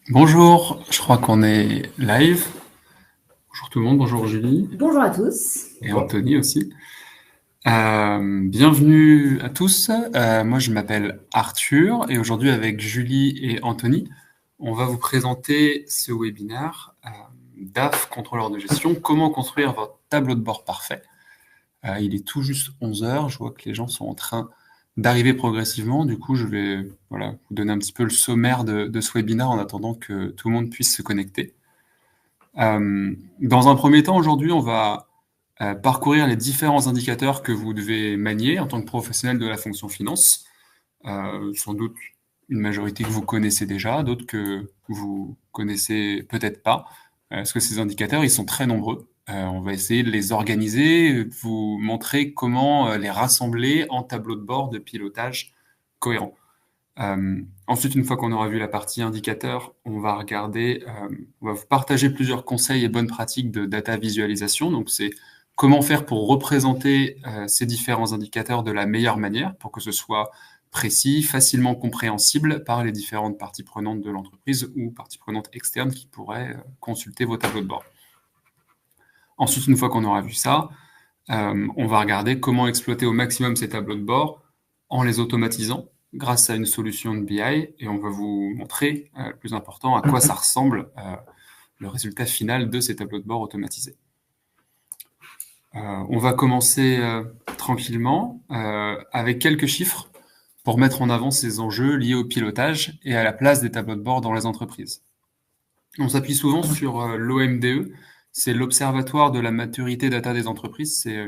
Bonjour, je crois qu'on est live. Bonjour tout le monde, bonjour Julie Bonjour à tous. et Anthony aussi. Bienvenue à tous. Moi je m'appelle Arthur et aujourd'hui avec Julie et Anthony, on va vous présenter ce webinaire DAF, contrôleur de gestion, comment construire votre tableau de bord parfait. Il est tout juste 11 heures, je vois que les gens sont en train d'arriver progressivement. Du coup, je vais vous donner un petit peu le sommaire de ce webinaire en attendant que tout le monde puisse se connecter. Dans un premier temps, aujourd'hui, on va parcourir les différents indicateurs que vous devez manier en tant que professionnel de la fonction finance. Sans doute une majorité que vous connaissez déjà, d'autres que vous connaissez peut-être pas, parce que ces indicateurs, ils sont très nombreux. On va essayer de les organiser, de vous montrer comment les rassembler en tableau de bord de pilotage cohérent. Ensuite, une fois qu'on aura vu la partie indicateur, on va vous partager plusieurs conseils et bonnes pratiques de data visualisation. Donc, c'est comment faire pour représenter ces différents indicateurs de la meilleure manière pour que ce soit précis, facilement compréhensible par les différentes parties prenantes de l'entreprise ou parties prenantes externes qui pourraient consulter vos tableaux de bord. Ensuite, une fois qu'on aura vu ça, on va regarder comment exploiter au maximum ces tableaux de bord en les automatisant grâce à une solution de BI, et on va vous montrer, le plus important, à quoi ça ressemble le résultat final de ces tableaux de bord automatisés. On va commencer tranquillement avec quelques chiffres pour mettre en avant ces enjeux liés au pilotage et à la place des tableaux de bord dans les entreprises. On s'appuie souvent sur l'OMDE, c'est l'Observatoire de la maturité data des entreprises. C'est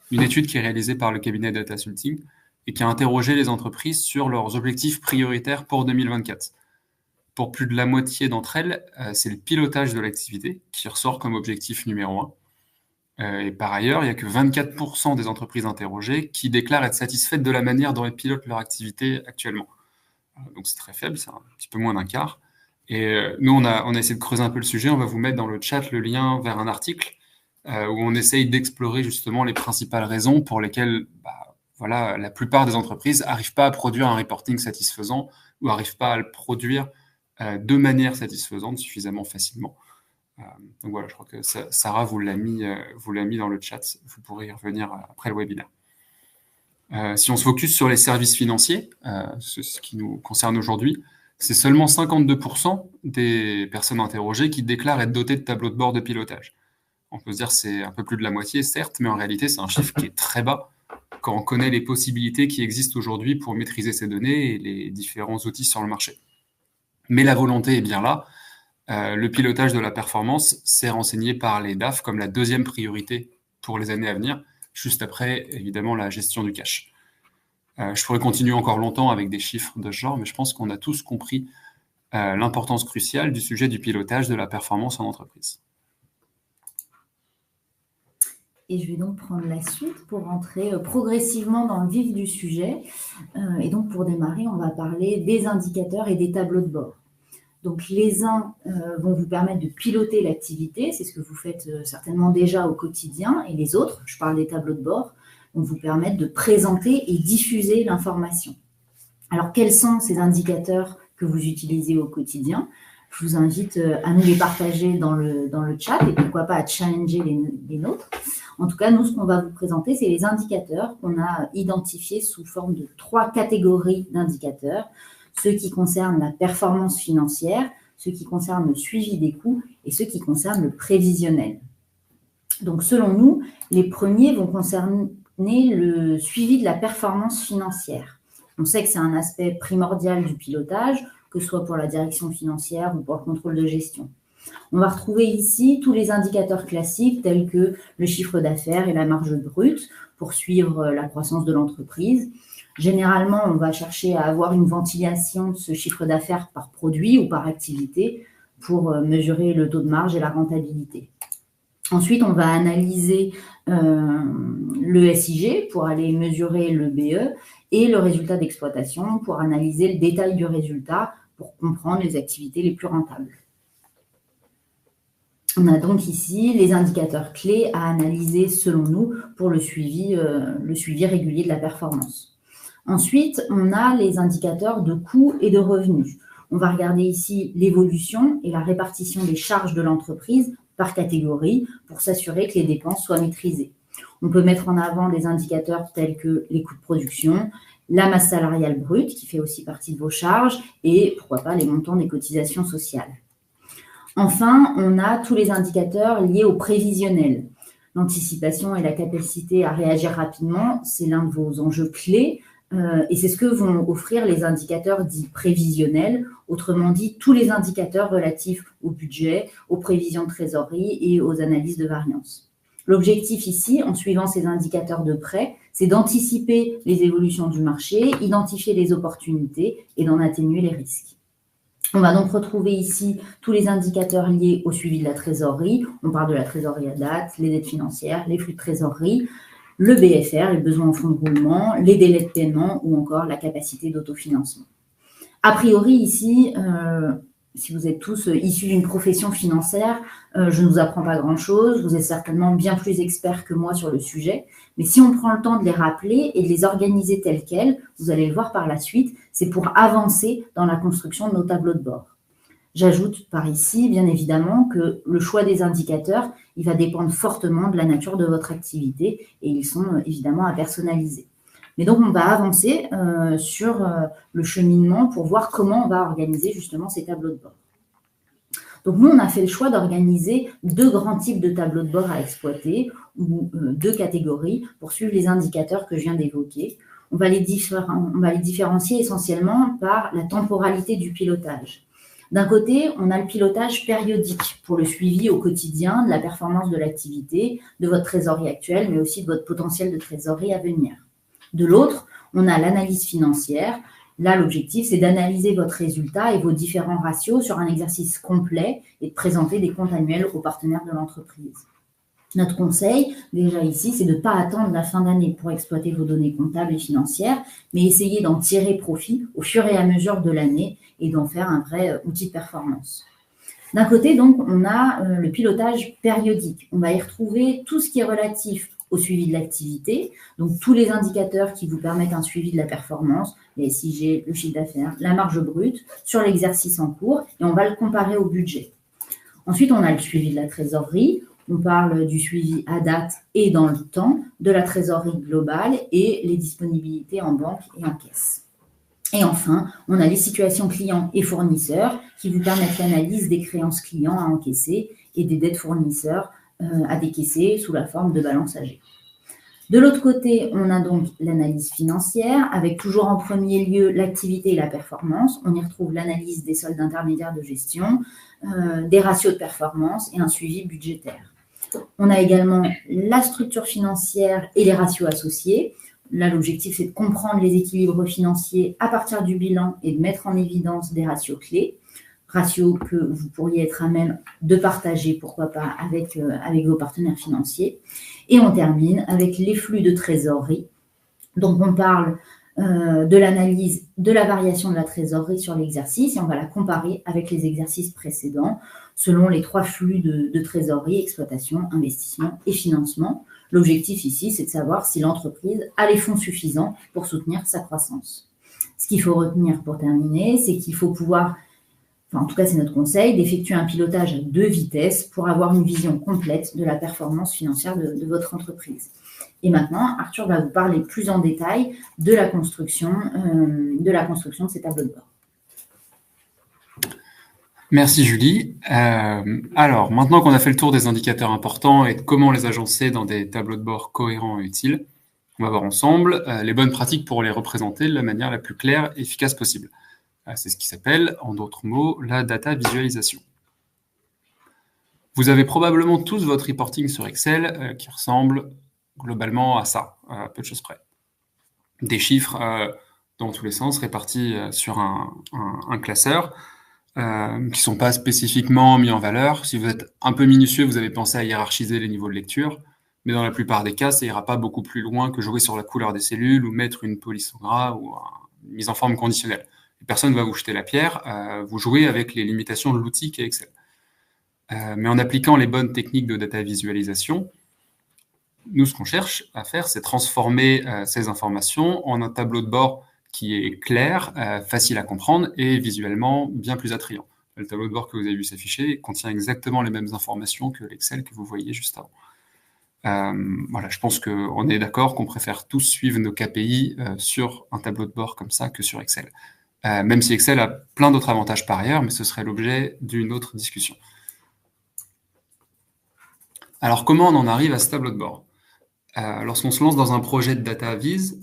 une étude qui est réalisée par le cabinet Datasulting et qui a interrogé les entreprises sur leurs objectifs prioritaires pour 2024. Pour plus de la moitié d'entre elles, c'est le pilotage de l'activité qui ressort comme objectif numéro 1. Et par ailleurs, il n'y a que 24% des entreprises interrogées qui déclarent être satisfaites de la manière dont elles pilotent leur activité actuellement. Donc c'est très faible, c'est un petit peu moins d'un quart. Et nous, on a essayé de creuser un peu le sujet. On va vous mettre dans le chat le lien vers un article où on essaye d'explorer justement les principales raisons pour lesquelles la plupart des entreprises n'arrivent pas à produire un reporting satisfaisant ou n'arrivent pas à le produire de manière satisfaisante suffisamment facilement. Donc voilà, je crois que Sarah vous l'a mis dans le chat. Vous pourrez y revenir après le webinaire. Si on se focus sur les services financiers, ce qui nous concerne aujourd'hui, c'est seulement 52% des personnes interrogées qui déclarent être dotées de tableaux de bord de pilotage. On peut se dire que c'est un peu plus de la moitié, certes, mais en réalité, c'est un chiffre qui est très bas quand on connaît les possibilités qui existent aujourd'hui pour maîtriser ces données et les différents outils sur le marché. Mais la volonté est bien là. Le pilotage de la performance, c'est renseigné par les DAF comme la deuxième priorité pour les années à venir, juste après, évidemment, la gestion du cash. Je pourrais continuer encore longtemps avec des chiffres de ce genre, mais je pense qu'on a tous compris l'importance cruciale du sujet du pilotage de la performance en entreprise. Et je vais donc prendre la suite pour rentrer progressivement dans le vif du sujet. Et donc pour démarrer, on va parler des indicateurs et des tableaux de bord. Donc les uns vont vous permettre de piloter l'activité, c'est ce que vous faites certainement déjà au quotidien, et les autres, je parle des tableaux de bord, vont vous permettre de présenter et diffuser l'information. Alors quels sont ces indicateurs que vous utilisez au quotidien? Je vous invite à nous les partager dans le chat et pourquoi pas à challenger les nôtres. En tout cas, nous, ce qu'on va vous présenter, c'est les indicateurs qu'on a identifiés sous forme de 3 catégories d'indicateurs. Ceux qui concernent la performance financière, ceux qui concernent le suivi des coûts et ceux qui concernent le prévisionnel. Donc, selon nous, les premiers vont concerner le suivi de la performance financière. On sait que c'est un aspect primordial du pilotage, que ce soit pour la direction financière ou pour le contrôle de gestion. On va retrouver ici tous les indicateurs classiques tels que le chiffre d'affaires et la marge brute pour suivre la croissance de l'entreprise. Généralement, on va chercher à avoir une ventilation de ce chiffre d'affaires par produit ou par activité pour mesurer le taux de marge et la rentabilité. Ensuite, on va analyser le SIG pour aller mesurer le BE et le résultat d'exploitation pour analyser le détail du résultat pour comprendre les activités les plus rentables. On a donc ici les indicateurs clés à analyser selon nous pour le suivi régulier de la performance. Ensuite, on a les indicateurs de coûts et de revenus. On va regarder ici l'évolution et la répartition des charges de l'entreprise par catégorie pour s'assurer que les dépenses soient maîtrisées. On peut mettre en avant des indicateurs tels que les coûts de production, la masse salariale brute, qui fait aussi partie de vos charges, et pourquoi pas les montants des cotisations sociales. Enfin, on a tous les indicateurs liés au prévisionnel. L'anticipation et la capacité à réagir rapidement, c'est l'un de vos enjeux clés, et c'est ce que vont offrir les indicateurs dits prévisionnels, autrement dit tous les indicateurs relatifs au budget, aux prévisions de trésorerie et aux analyses de variance. L'objectif ici, en suivant ces indicateurs de près, c'est d'anticiper les évolutions du marché, identifier les opportunités et d'en atténuer les risques. On va donc retrouver ici tous les indicateurs liés au suivi de la trésorerie. On parle de la trésorerie à date, les dettes financières, les flux de trésorerie, le BFR, les besoins en fonds de roulement, les délais de paiement ou encore la capacité d'autofinancement. A priori ici, si vous êtes tous issus d'une profession financière, je ne vous apprends pas grand-chose, vous êtes certainement bien plus experts que moi sur le sujet, mais si on prend le temps de les rappeler et de les organiser tels quels, vous allez le voir par la suite, c'est pour avancer dans la construction de nos tableaux de bord. J'ajoute par ici, bien évidemment, que le choix des indicateurs, il va dépendre fortement de la nature de votre activité et ils sont évidemment à personnaliser. Mais donc, on va avancer sur le cheminement pour voir comment on va organiser justement ces tableaux de bord. Donc, nous, on a fait le choix d'organiser 2 grands types de tableaux de bord à exploiter ou 2 catégories pour suivre les indicateurs que je viens d'évoquer. On va les différencier essentiellement par la temporalité du pilotage. D'un côté, on a le pilotage périodique pour le suivi au quotidien de la performance de l'activité, de votre trésorerie actuelle, mais aussi de votre potentiel de trésorerie à venir. De l'autre, on a l'analyse financière. Là, l'objectif, c'est d'analyser votre résultat et vos différents ratios sur un exercice complet et de présenter des comptes annuels aux partenaires de l'entreprise. Notre conseil, déjà ici, c'est de ne pas attendre la fin d'année pour exploiter vos données comptables et financières, mais essayer d'en tirer profit au fur et à mesure de l'année et d'en faire un vrai outil de performance. D'un côté, donc, on a le pilotage périodique. On va y retrouver tout ce qui est relatif au suivi de l'activité, donc tous les indicateurs qui vous permettent un suivi de la performance, les SIG, le chiffre d'affaires, la marge brute, sur l'exercice en cours, et on va le comparer au budget. Ensuite, on a le suivi de la trésorerie. On parle du suivi à date et dans le temps, de la trésorerie globale et les disponibilités en banque et en caisse. Et enfin, on a les situations clients et fournisseurs qui vous permettent l'analyse des créances clients à encaisser et des dettes fournisseurs à décaisser sous la forme de balance âgée. De l'autre côté, on a donc l'analyse financière avec toujours en premier lieu l'activité et la performance. On y retrouve l'analyse des soldes intermédiaires de gestion, des ratios de performance et un suivi budgétaire. On a également la structure financière et les ratios associés. Là, l'objectif, c'est de comprendre les équilibres financiers à partir du bilan et de mettre en évidence des ratios clés. Ratios que vous pourriez être à même de partager, pourquoi pas, avec vos partenaires financiers. Et on termine avec les flux de trésorerie. Donc, on parle de l'analyse de la variation de la trésorerie sur l'exercice et on va la comparer avec les exercices précédents selon les 3 flux de trésorerie, exploitation, investissement et financement. L'objectif ici, c'est de savoir si l'entreprise a les fonds suffisants pour soutenir sa croissance. Ce qu'il faut retenir pour terminer, c'est qu'il faut pouvoir, en tout cas c'est notre conseil, d'effectuer un pilotage à 2 vitesses pour avoir une vision complète de la performance financière de votre entreprise. Et maintenant, Arthur va vous parler plus en détail de la construction de ces tableaux de bord. Merci Julie. Alors, maintenant qu'on a fait le tour des indicateurs importants et de comment les agencer dans des tableaux de bord cohérents et utiles, on va voir ensemble les bonnes pratiques pour les représenter de la manière la plus claire et efficace possible. C'est ce qui s'appelle, en d'autres mots, la data visualisation. Vous avez probablement tous votre reporting sur Excel qui ressemble globalement à ça, à peu de choses près. Des chiffres dans tous les sens répartis sur un classeur qui ne sont pas spécifiquement mis en valeur. Si vous êtes un peu minutieux, vous avez pensé à hiérarchiser les niveaux de lecture, mais dans la plupart des cas, ça ira pas beaucoup plus loin que jouer sur la couleur des cellules ou mettre une police en gras ou une mise en forme conditionnelle. Personne ne va vous jeter la pierre, vous jouez avec les limitations de l'outil qu'est Excel. Mais en appliquant les bonnes techniques de data visualisation, nous, ce qu'on cherche à faire, c'est transformer ces informations en un tableau de bord qui est clair, facile à comprendre et visuellement bien plus attrayant. Le tableau de bord que vous avez vu s'afficher contient exactement les mêmes informations que l'Excel que vous voyez juste avant. Voilà, je pense qu'on est d'accord qu'on préfère tous suivre nos KPI sur un tableau de bord comme ça que sur Excel. Même si Excel a plein d'autres avantages par ailleurs, mais ce serait l'objet d'une autre discussion. Alors, comment on en arrive à ce tableau de bord? Lorsqu'on se lance dans un projet de data viz,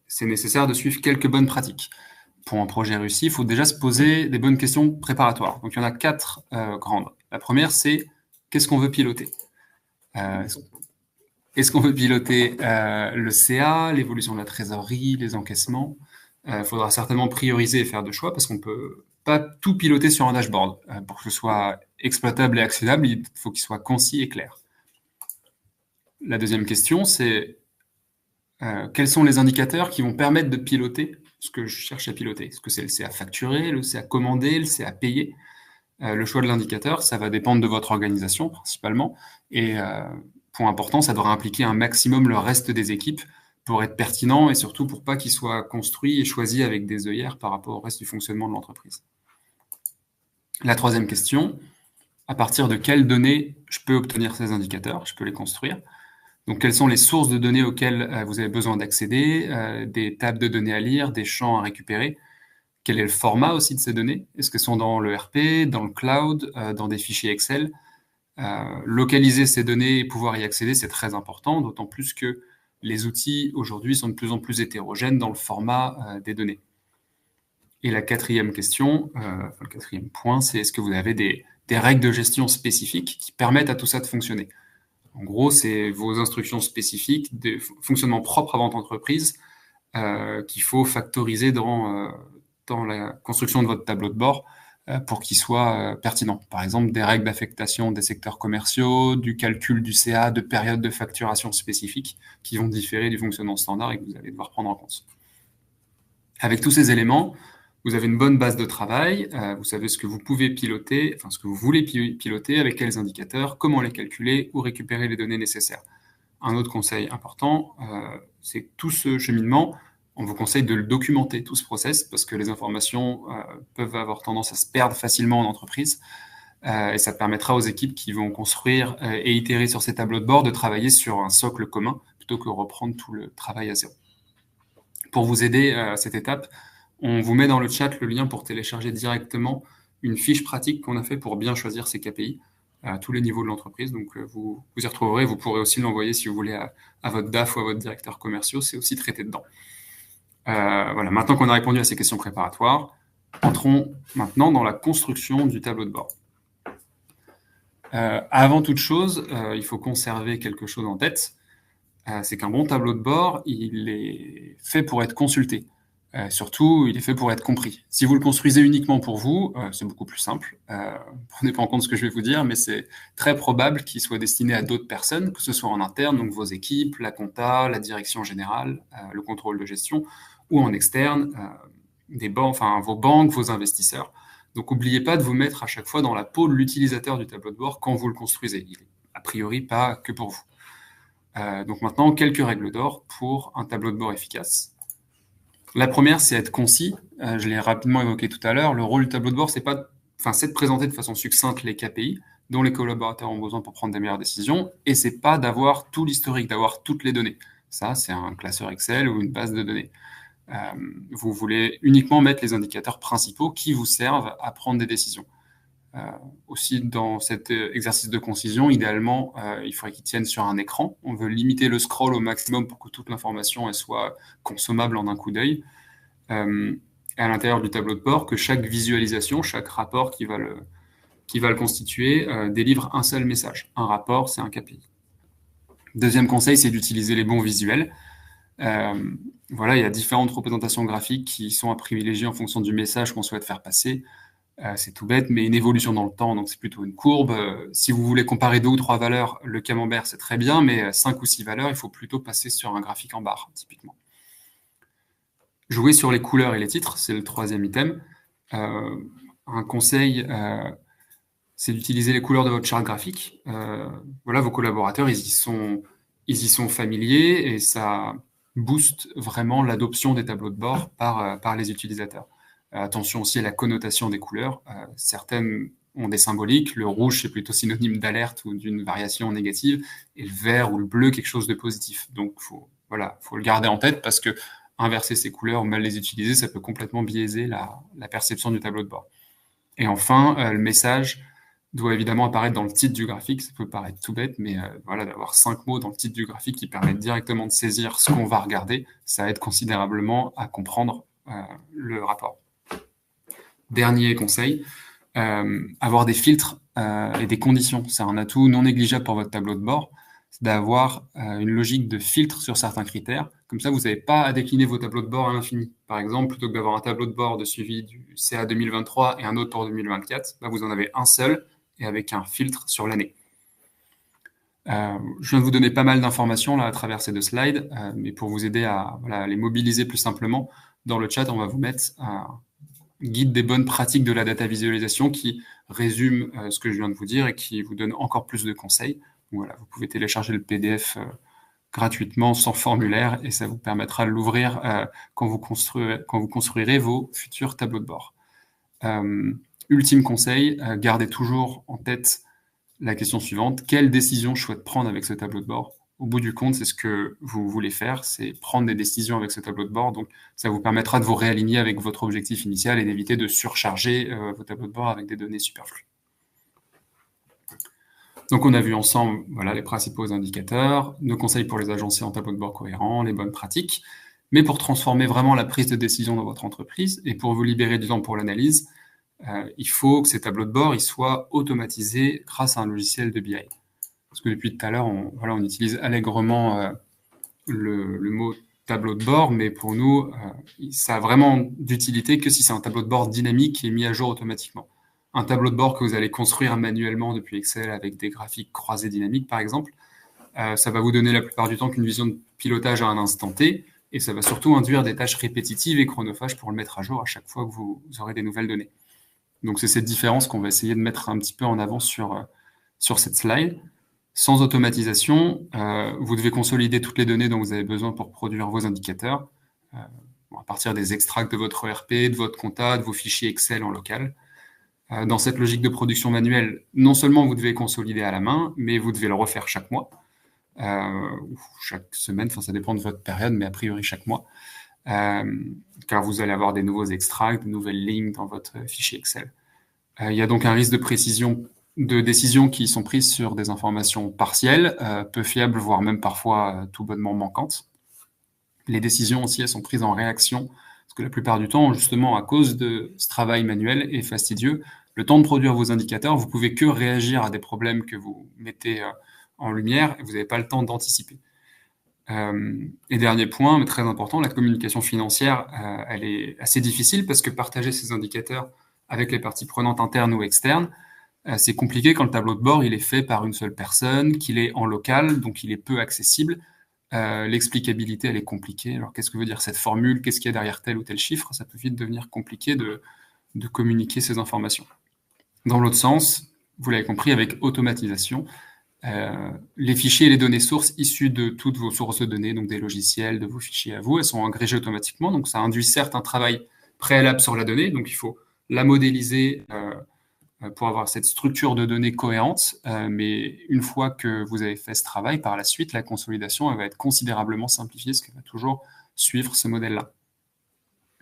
c'est nécessaire de suivre quelques bonnes pratiques. Pour un projet réussi, il faut déjà se poser des bonnes questions préparatoires. Donc, il y en a 4 grandes. La première, c'est qu'est-ce qu'on veut piloter? Est-ce qu'on veut piloter le CA, l'évolution de la trésorerie, les encaissements? Il faudra certainement prioriser et faire de choix parce qu'on ne peut pas tout piloter sur un dashboard. Pour que ce soit exploitable et actionnable, il faut qu'il soit concis et clair. La deuxième question, c'est quels sont les indicateurs qui vont permettre de piloter ce que je cherche à piloter? Est-ce que c'est le CA facturé, le CA commandé, le CA payé? Le choix de l'indicateur, ça va dépendre de votre organisation principalement. Et point important, ça devra impliquer un maximum le reste des équipes pour être pertinent et surtout pour pas qu'il soit construit et choisi avec des œillères par rapport au reste du fonctionnement de l'entreprise. La troisième question, à partir de quelles données je peux obtenir ces indicateurs? Je peux les construire. Donc, quelles sont les sources de données auxquelles vous avez besoin d'accéder, des tables de données à lire, des champs à récupérer? Quel est le format aussi de ces données? Est-ce qu'elles sont dans le RP, dans le cloud, dans des fichiers Excel? Localiser ces données et pouvoir y accéder, c'est très important, d'autant plus que les outils aujourd'hui sont de plus en plus hétérogènes dans le format des données. Et la quatrième question, le quatrième point, c'est est-ce que vous avez des règles de gestion spécifiques qui permettent à tout ça de fonctionner? En gros, c'est vos instructions spécifiques de fonctionnement propre à votre entreprise qu'il faut factoriser dans la construction de votre tableau de bord pour qu'il soit pertinent. Par exemple, des règles d'affectation des secteurs commerciaux, du calcul du CA, de périodes de facturation spécifiques qui vont différer du fonctionnement standard et que vous allez devoir prendre en compte. Avec tous ces éléments, vous avez une bonne base de travail, vous savez ce que vous pouvez piloter, enfin ce que vous voulez piloter, avec quels indicateurs, comment les calculer ou récupérer les données nécessaires. Un autre conseil important, c'est que tout ce cheminement, on vous conseille de le documenter, tout ce process, parce que les informations peuvent avoir tendance à se perdre facilement en entreprise. Et ça permettra aux équipes qui vont construire et itérer sur ces tableaux de bord de travailler sur un socle commun, plutôt que reprendre tout le travail à zéro. Pour vous aider à cette étape, on vous met dans le chat le lien pour télécharger directement une fiche pratique qu'on a fait pour bien choisir ces KPI à tous les niveaux de l'entreprise. Donc, vous y retrouverez. Vous pourrez aussi l'envoyer, si vous voulez, à votre DAF ou à votre directeur commercial. C'est aussi traité dedans. Voilà. Maintenant qu'on a répondu à ces questions préparatoires, entrons maintenant dans la construction du tableau de bord. Avant toute chose, il faut conserver quelque chose en tête. C'est qu'un bon tableau de bord, il est fait pour être consulté. Surtout, il est fait pour être compris. Si vous le construisez uniquement pour vous, c'est beaucoup plus simple. Prenez pas en compte ce que je vais vous dire, mais c'est très probable qu'il soit destiné à d'autres personnes, que ce soit en interne, donc vos équipes, la compta, la direction générale, le contrôle de gestion, ou en externe, vos banques, vos investisseurs. Donc, n'oubliez pas de vous mettre à chaque fois dans la peau de l'utilisateur du tableau de bord quand vous le construisez. Il est a priori pas que pour vous. Donc maintenant, quelques règles d'or pour un tableau de bord efficace. La première, c'est être concis. Je l'ai rapidement évoqué tout à l'heure. Le rôle du tableau de bord, c'est de présenter de façon succincte les KPI dont les collaborateurs ont besoin pour prendre des meilleures décisions. Et c'est pas d'avoir tout l'historique, d'avoir toutes les données. Ça, c'est un classeur Excel ou une base de données. Vous voulez uniquement mettre les indicateurs principaux qui vous servent à prendre des décisions. Aussi, dans cet exercice de concision, idéalement, il faudrait qu'il tienne sur un écran. On veut limiter le scroll au maximum pour que toute l'information elle soit consommable en un coup d'œil. À l'intérieur du tableau de bord, que chaque visualisation, chaque rapport qui va le constituer, délivre un seul message. Un rapport, c'est un KPI. Deuxième conseil, c'est d'utiliser les bons visuels. Voilà, il y a différentes représentations graphiques qui sont à privilégier en fonction du message qu'on souhaite faire passer. C'est tout bête, mais une évolution dans le temps, donc c'est plutôt une courbe. Si vous voulez comparer 2 ou 3 valeurs, le camembert, c'est très bien, mais 5 ou 6 valeurs, il faut plutôt passer sur un graphique en barre, typiquement. Jouer sur les couleurs et les titres, c'est le troisième item. Un conseil, c'est d'utiliser les couleurs de votre charte graphique. Voilà, vos collaborateurs, ils y sont familiers et ça booste vraiment l'adoption des tableaux de bord par les utilisateurs. Attention aussi à la connotation des couleurs. Certaines ont des symboliques. Le rouge, c'est plutôt synonyme d'alerte ou d'une variation négative, et le vert ou le bleu, quelque chose de positif. Donc, faut le garder en tête parce que inverser ces couleurs ou mal les utiliser, ça peut complètement biaiser la perception du tableau de bord. Et enfin, le message doit évidemment apparaître dans le titre du graphique. Ça peut paraître tout bête, mais d'avoir 5 mots dans le titre du graphique qui permettent directement de saisir ce qu'on va regarder, ça aide considérablement à comprendre le rapport. Dernier conseil, avoir des filtres et des conditions. C'est un atout non négligeable pour votre tableau de bord, c'est d'avoir une logique de filtre sur certains critères. Comme ça, vous n'avez pas à décliner vos tableaux de bord à l'infini. Par exemple, plutôt que d'avoir un tableau de bord de suivi du CA 2023 et un autre pour 2024, vous en avez un seul et avec un filtre sur l'année. Je viens de vous donner pas mal d'informations là à travers ces 2 slides, mais pour vous aider à les mobiliser plus simplement, dans le chat, on va vous mettre un guide des bonnes pratiques de la data visualisation qui résume ce que je viens de vous dire et qui vous donne encore plus de conseils. Voilà, vous pouvez télécharger le PDF gratuitement, sans formulaire, et ça vous permettra de l'ouvrir quand vous construirez vos futurs tableaux de bord. Ultime conseil, gardez toujours en tête la question suivante: quelle décision je souhaite prendre avec ce tableau de bord? Au bout du compte, c'est ce que vous voulez faire, c'est prendre des décisions avec ce tableau de bord. Donc, ça vous permettra de vous réaligner avec votre objectif initial et d'éviter de surcharger vos tableaux de bord avec des données superflues. Donc, on a vu ensemble les principaux indicateurs, nos conseils pour les agencer en tableau de bord cohérent, les bonnes pratiques. Mais pour transformer vraiment la prise de décision dans votre entreprise et pour vous libérer du temps pour l'analyse, il faut que ces tableaux de bord ils soient automatisés grâce à un logiciel de BI. Parce que depuis tout à l'heure, on utilise allègrement le mot tableau de bord, mais pour nous, ça a vraiment d'utilité que si c'est un tableau de bord dynamique qui est mis à jour automatiquement. Un tableau de bord que vous allez construire manuellement depuis Excel avec des graphiques croisés dynamiques, par exemple, ça va vous donner la plupart du temps qu'une vision de pilotage à un instant T, et ça va surtout induire des tâches répétitives et chronophages pour le mettre à jour à chaque fois que vous aurez des nouvelles données. Donc, c'est cette différence qu'on va essayer de mettre un petit peu en avant sur cette slide. Sans automatisation, vous devez consolider toutes les données dont vous avez besoin pour produire vos indicateurs, à partir des extracts de votre ERP, de votre compta, de vos fichiers Excel en local. Dans cette logique de production manuelle, non seulement vous devez consolider à la main, mais vous devez le refaire chaque mois, ou chaque semaine, ça dépend de votre période, mais a priori chaque mois. Car vous allez avoir des nouveaux extracts, de nouvelles lignes dans votre fichier Excel. Il y a donc un risque de décisions qui sont prises sur des informations partielles, peu fiables, voire même parfois tout bonnement manquantes. Les décisions aussi, elles sont prises en réaction, parce que la plupart du temps, justement, à cause de ce travail manuel et fastidieux, le temps de produire vos indicateurs, vous pouvez que réagir à des problèmes que vous mettez en lumière, et vous n'avez pas le temps d'anticiper. Et dernier point, mais très important, la communication financière, elle est assez difficile parce que partager ces indicateurs avec les parties prenantes internes ou externes, c'est compliqué quand le tableau de bord il est fait par une seule personne, qu'il est en local, donc il est peu accessible. L'explicabilité, elle est compliquée. Alors, qu'est-ce que veut dire cette formule? Qu'est-ce qu'il y a derrière tel ou tel chiffre? Ça peut vite devenir compliqué de communiquer ces informations. Dans l'autre sens, vous l'avez compris, avec automatisation, les fichiers et les données sources issues de toutes vos sources de données, donc des logiciels, de vos fichiers à vous, elles sont agrégées automatiquement. Donc, ça induit certes un travail préalable sur la donnée. Donc, il faut la modéliser pour avoir cette structure de données cohérente. Mais une fois que vous avez fait ce travail, par la suite, la consolidation elle va être considérablement simplifiée, ce qui va toujours suivre ce modèle-là.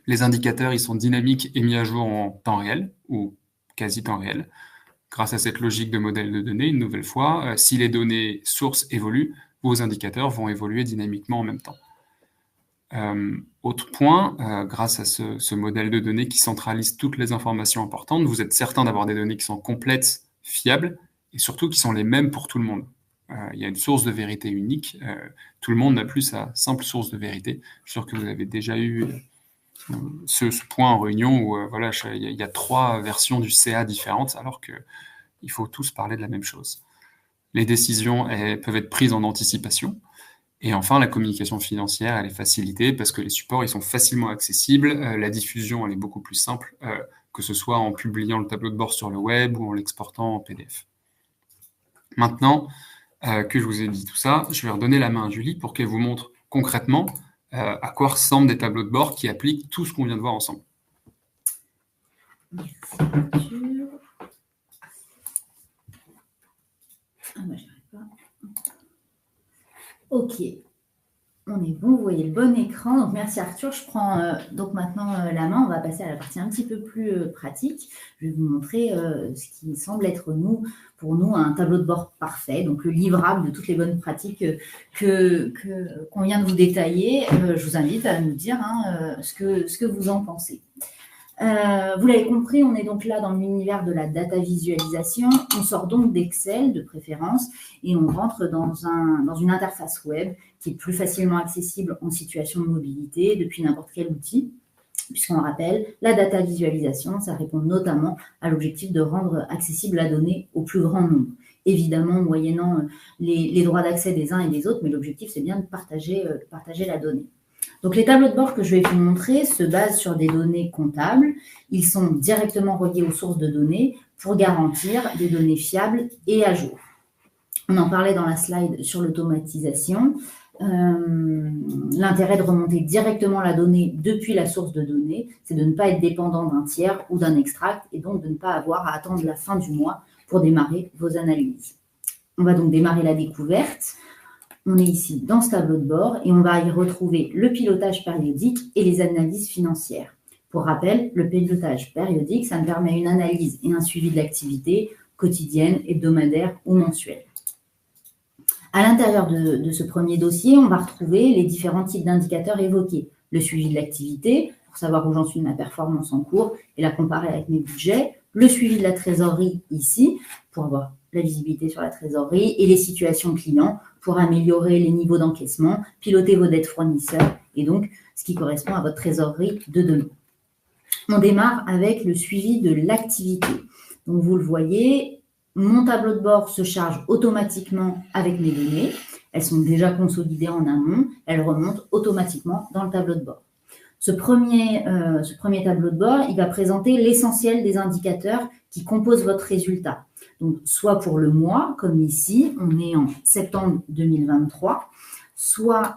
Les indicateurs, ils sont dynamiques et mis à jour en temps réel ou quasi temps réel. Grâce à cette logique de modèle de données, une nouvelle fois, si les données sources évoluent, vos indicateurs vont évoluer dynamiquement en même temps. Autre point, grâce à ce modèle de données qui centralise toutes les informations importantes, vous êtes certain d'avoir des données qui sont complètes, fiables, et surtout qui sont les mêmes pour tout le monde. Il y a une source de vérité unique. Tout le monde n'a plus sa simple source de vérité. Je suis sûr que vous avez déjà eu ce point en réunion où il y a 3 versions du CA différentes, alors qu'il faut tous parler de la même chose. Les décisions peuvent être prises en anticipation. Et enfin, la communication financière, elle est facilitée parce que les supports, ils sont facilement accessibles. La diffusion, elle est beaucoup plus simple, que ce soit en publiant le tableau de bord sur le web ou en l'exportant en PDF. Maintenant que je vous ai dit tout ça, je vais redonner la main à Julie pour qu'elle vous montre concrètement à quoi ressemblent des tableaux de bord qui appliquent tout ce qu'on vient de voir ensemble. Merci Arthur. Ah bah, j'arrive pas. Ok, on est bon, vous voyez le bon écran. Donc merci Arthur, je prends donc maintenant la main, on va passer à la partie un petit peu plus pratique. Je vais vous montrer ce qui semble être pour nous un tableau de bord parfait, donc le livrable de toutes les bonnes pratiques qu'on vient de vous détailler. Je vous invite à nous dire ce que vous en pensez. Vous l'avez compris, on est donc là dans l'univers de la data visualisation. On sort donc d'Excel de préférence et on rentre dans une interface web qui est plus facilement accessible en situation de mobilité depuis n'importe quel outil. Puisqu'on rappelle, la data visualisation, ça répond notamment à l'objectif de rendre accessible la donnée au plus grand nombre. Évidemment, moyennant les droits d'accès des uns et des autres, mais l'objectif, c'est bien de partager la donnée. Donc, les tableaux de bord que je vais vous montrer se basent sur des données comptables. Ils sont directement reliés aux sources de données pour garantir des données fiables et à jour. On en parlait dans la slide sur l'automatisation. L'intérêt de remonter directement la donnée depuis la source de données, c'est de ne pas être dépendant d'un tiers ou d'un extract et donc de ne pas avoir à attendre la fin du mois pour démarrer vos analyses. On va donc démarrer la découverte. On est ici dans ce tableau de bord et on va y retrouver le pilotage périodique et les analyses financières. Pour rappel, le pilotage périodique, ça me permet une analyse et un suivi de l'activité quotidienne, hebdomadaire ou mensuelle. À l'intérieur de ce premier dossier, on va retrouver les différents types d'indicateurs évoqués. Le suivi de l'activité, pour savoir où j'en suis de ma performance en cours et la comparer avec mes budgets. Le suivi de la trésorerie ici, pour avoir la visibilité sur la trésorerie et les situations clients pour améliorer les niveaux d'encaissement, piloter vos dettes fournisseurs et donc ce qui correspond à votre trésorerie de demain. On démarre avec le suivi de l'activité. Donc vous le voyez, mon tableau de bord se charge automatiquement avec mes données. Elles sont déjà consolidées en amont, elles remontent automatiquement dans le tableau de bord. Ce premier tableau de bord, il va présenter l'essentiel des indicateurs qui composent votre résultat. Donc, soit pour le mois, comme ici, on est en septembre 2023, soit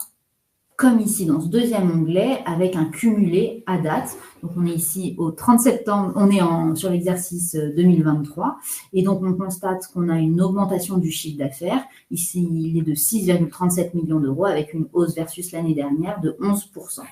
comme ici dans ce deuxième onglet, avec un cumulé à date. Donc, on est ici au 30 septembre, on est sur l'exercice 2023, et donc on constate qu'on a une augmentation du chiffre d'affaires. Ici, il est de 6,37 millions d'euros, avec une hausse versus l'année dernière de 11%.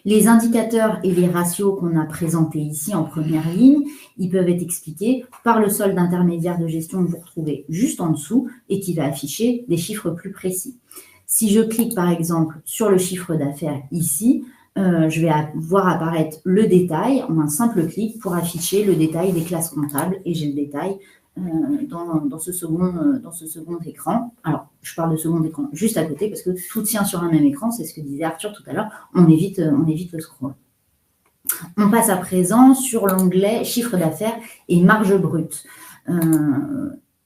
Les indicateurs et les ratios qu'on a présentés ici en première ligne, ils peuvent être expliqués par le solde intermédiaire de gestion que vous retrouvez juste en dessous et qui va afficher des chiffres plus précis. Si je clique par exemple sur le chiffre d'affaires ici, je vais voir apparaître le détail en un simple clic pour afficher le détail des classes comptables et j'ai le détail dans ce second écran. Alors, je parle de second écran juste à côté parce que tout tient sur un même écran, c'est ce que disait Arthur tout à l'heure, on évite le scroll. On passe à présent sur l'onglet chiffre d'affaires et marge brute.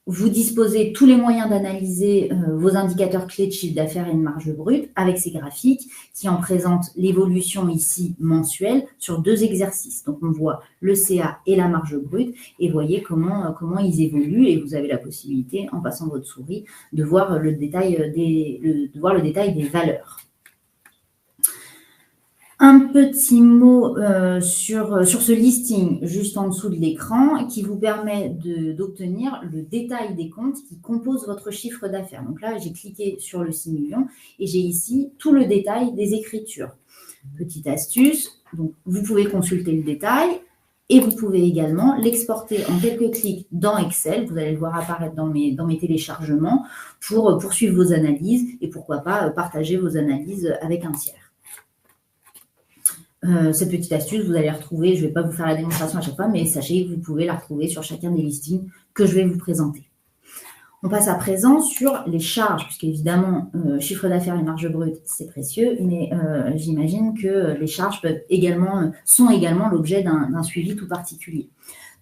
Vous disposez tous les moyens d'analyser vos indicateurs clés de chiffre d'affaires et de marge brute avec ces graphiques qui en présentent l'évolution ici mensuelle sur 2 exercices. Donc, on voit le CA et la marge brute et voyez comment ils évoluent et vous avez la possibilité, en passant votre souris, de voir le détail des valeurs. Un petit mot sur ce listing juste en dessous de l'écran qui vous permet d'obtenir le détail des comptes qui composent votre chiffre d'affaires. Donc là, j'ai cliqué sur le 6 millions et j'ai ici tout le détail des écritures. Petite astuce, donc vous pouvez consulter le détail et vous pouvez également l'exporter en quelques clics dans Excel. Vous allez le voir apparaître dans mes téléchargements pour poursuivre vos analyses et pourquoi pas partager vos analyses avec un tiers. Cette petite astuce, vous allez la retrouver, je ne vais pas vous faire la démonstration à chaque fois, mais sachez que vous pouvez la retrouver sur chacun des listings que je vais vous présenter. On passe à présent sur les charges, puisque évidemment, chiffre d'affaires et marge brute, c'est précieux, mais j'imagine que les charges sont également l'objet d'un suivi tout particulier.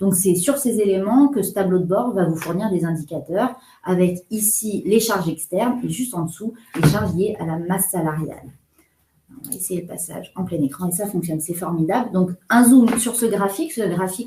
Donc, c'est sur ces éléments que ce tableau de bord va vous fournir des indicateurs avec ici les charges externes et juste en dessous les charges liées à la masse salariale. On va essayer le passage en plein écran et ça fonctionne, c'est formidable. Donc, un zoom sur ce graphique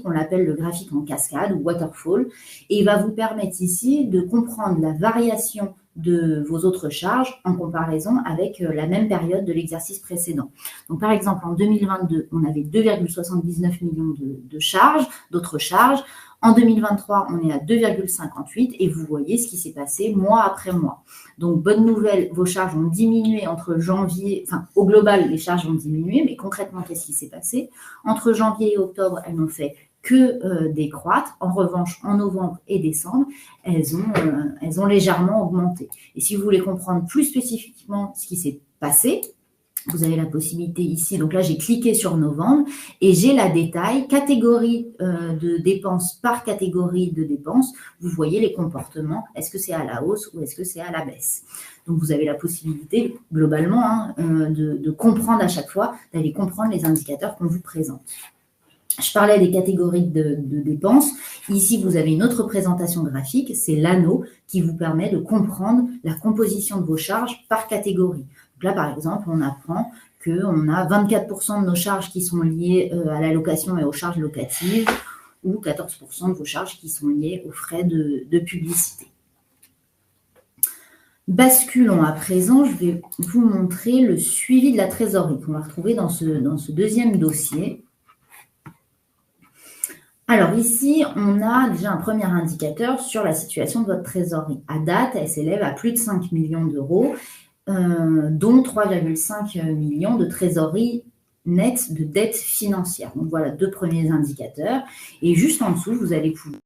on l'appelle le graphique en cascade ou waterfall et il va vous permettre ici de comprendre la variation de vos autres charges en comparaison avec la même période de l'exercice précédent. Donc, par exemple, en 2022, on avait 2,79 millions de charges, d'autres charges. En 2023, on est à 2,58 et vous voyez ce qui s'est passé mois après mois. Donc, bonne nouvelle, vos charges ont diminué entre janvier, enfin, au global, les charges ont diminué, mais concrètement, qu'est-ce qui s'est passé? Entre janvier et octobre, elles n'ont fait que décroître. En revanche, en novembre et décembre, elles ont légèrement augmenté. Et si vous voulez comprendre plus spécifiquement ce qui s'est passé, vous avez la possibilité ici, donc là j'ai cliqué sur novembre et j'ai la détail, catégorie de dépenses par catégorie de dépenses. Vous voyez les comportements, est-ce que c'est à la hausse ou est-ce que c'est à la baisse? Donc vous avez la possibilité globalement de comprendre à chaque fois, d'aller comprendre les indicateurs qu'on vous présente. Je parlais des catégories de dépenses. Ici, vous avez une autre présentation graphique, c'est l'anneau qui vous permet de comprendre la composition de vos charges par catégorie. Donc là, par exemple, on apprend qu'on a 24% de nos charges qui sont liées à la location et aux charges locatives ou 14% de vos charges qui sont liées aux frais de publicité. Basculons à présent, je vais vous montrer le suivi de la trésorerie qu'on va retrouver dans ce deuxième dossier. Alors ici, on a déjà un premier indicateur sur la situation de votre trésorerie. À date, elle s'élève à plus de 5 millions d'euros, dont 3,5 millions de trésorerie nette de dette financière. Donc voilà, deux premiers indicateurs. Et juste en dessous, vous allez pouvoir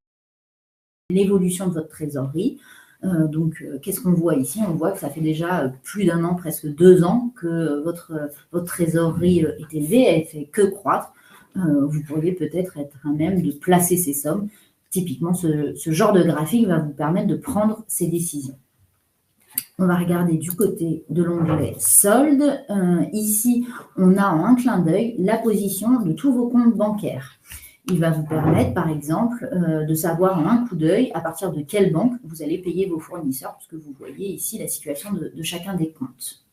l'évolution de votre trésorerie. Qu'est-ce qu'on voit ici? On voit que ça fait déjà plus d'un an, presque 2 ans, que votre trésorerie est élevée, elle ne fait que croître. Vous pourriez peut-être être à même de placer ces sommes. Typiquement, ce genre de graphique va vous permettre de prendre ces décisions. On va regarder du côté de l'onglet solde. Ici, on a en un clin d'œil la position de tous vos comptes bancaires. Il va vous permettre, par exemple, de savoir en un coup d'œil à partir de quelle banque vous allez payer vos fournisseurs, puisque vous voyez ici la situation de chacun des comptes.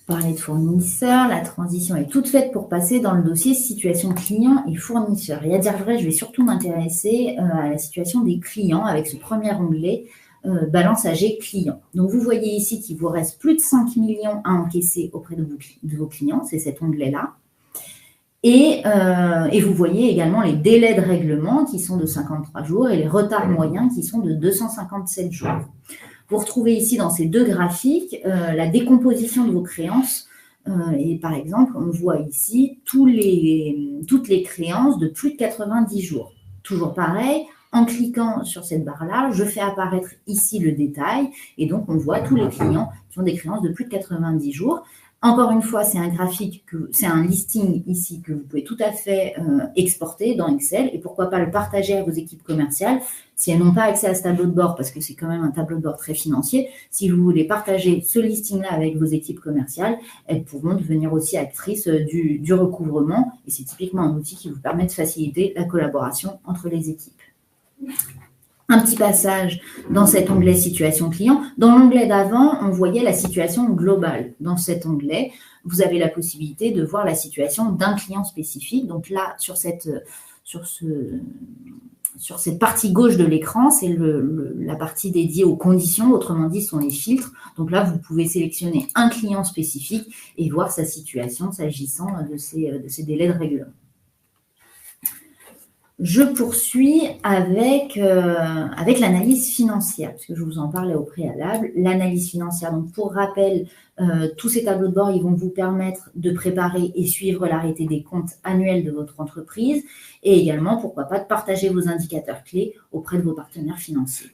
Parler de fournisseurs, la transition est toute faite pour passer dans le dossier situation client et fournisseur. Et à dire vrai, je vais surtout m'intéresser à la situation des clients avec ce premier onglet balance AG client. Donc vous voyez ici qu'il vous reste plus de 5 millions à encaisser auprès de vos clients, c'est cet onglet-là. Et vous voyez également les délais de règlement qui sont de 53 jours et les retards moyens qui sont de 257 jours. Vous retrouvez ici dans ces deux graphiques la décomposition de vos créances. Et par exemple, on voit ici toutes les créances de plus de 90 jours. Toujours pareil, en cliquant sur cette barre-là, je fais apparaître ici le détail. Et donc, on voit tous les clients qui ont des créances de plus de 90 jours. Encore une fois, c'est un graphique, c'est un listing ici que vous pouvez tout à fait exporter dans Excel et pourquoi pas le partager à vos équipes commerciales si elles n'ont pas accès à ce tableau de bord parce que c'est quand même un tableau de bord très financier. Si vous voulez partager ce listing-là avec vos équipes commerciales, elles pourront devenir aussi actrices du recouvrement et c'est typiquement un outil qui vous permet de faciliter la collaboration entre les équipes. Un petit passage dans cet onglet situation client. Dans l'onglet d'avant, on voyait la situation globale. Dans cet onglet, vous avez la possibilité de voir la situation d'un client spécifique. Donc là, sur cette partie gauche de l'écran, c'est la partie dédiée aux conditions, autrement dit, ce sont les filtres. Donc là, vous pouvez sélectionner un client spécifique et voir sa situation s'agissant de ces délais de règlement. Je poursuis avec l'analyse financière, parce que je vous en parlais au préalable. L'analyse financière, donc pour rappel, tous ces tableaux de bord, ils vont vous permettre de préparer et suivre l'arrêté des comptes annuels de votre entreprise et également, pourquoi pas, de partager vos indicateurs clés auprès de vos partenaires financiers.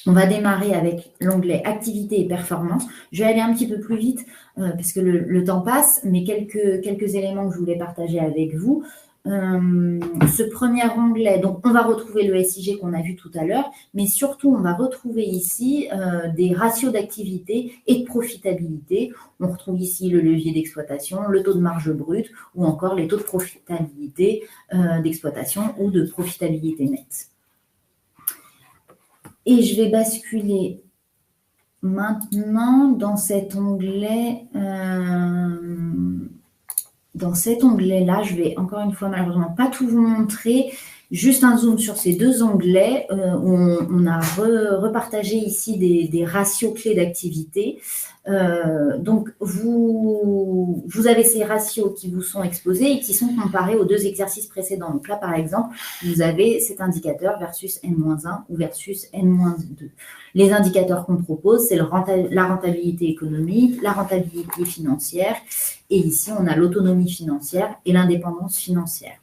On va démarrer avec l'onglet activité et performance. Je vais aller un petit peu plus vite parce que le temps passe, mais quelques éléments que je voulais partager avec vous. Ce premier onglet, donc on va retrouver le SIG qu'on a vu tout à l'heure, mais surtout on va retrouver ici des ratios d'activité et de profitabilité. On retrouve ici le levier d'exploitation, le taux de marge brute ou encore les taux de profitabilité d'exploitation ou de profitabilité nette. Et je vais basculer maintenant dans cet onglet. Dans cet onglet-là, je vais encore une fois malheureusement pas tout vous montrer, Juste un zoom sur ces deux onglets. On a repartagé ici des ratios clés d'activité. Donc, vous avez ces ratios qui vous sont exposés et qui sont comparés aux deux exercices précédents. Donc là, par exemple, vous avez cet indicateur versus N-1 ou versus N-2. Les indicateurs qu'on propose, c'est la rentabilité économique, la rentabilité financière, et ici, on a l'autonomie financière et l'indépendance financière.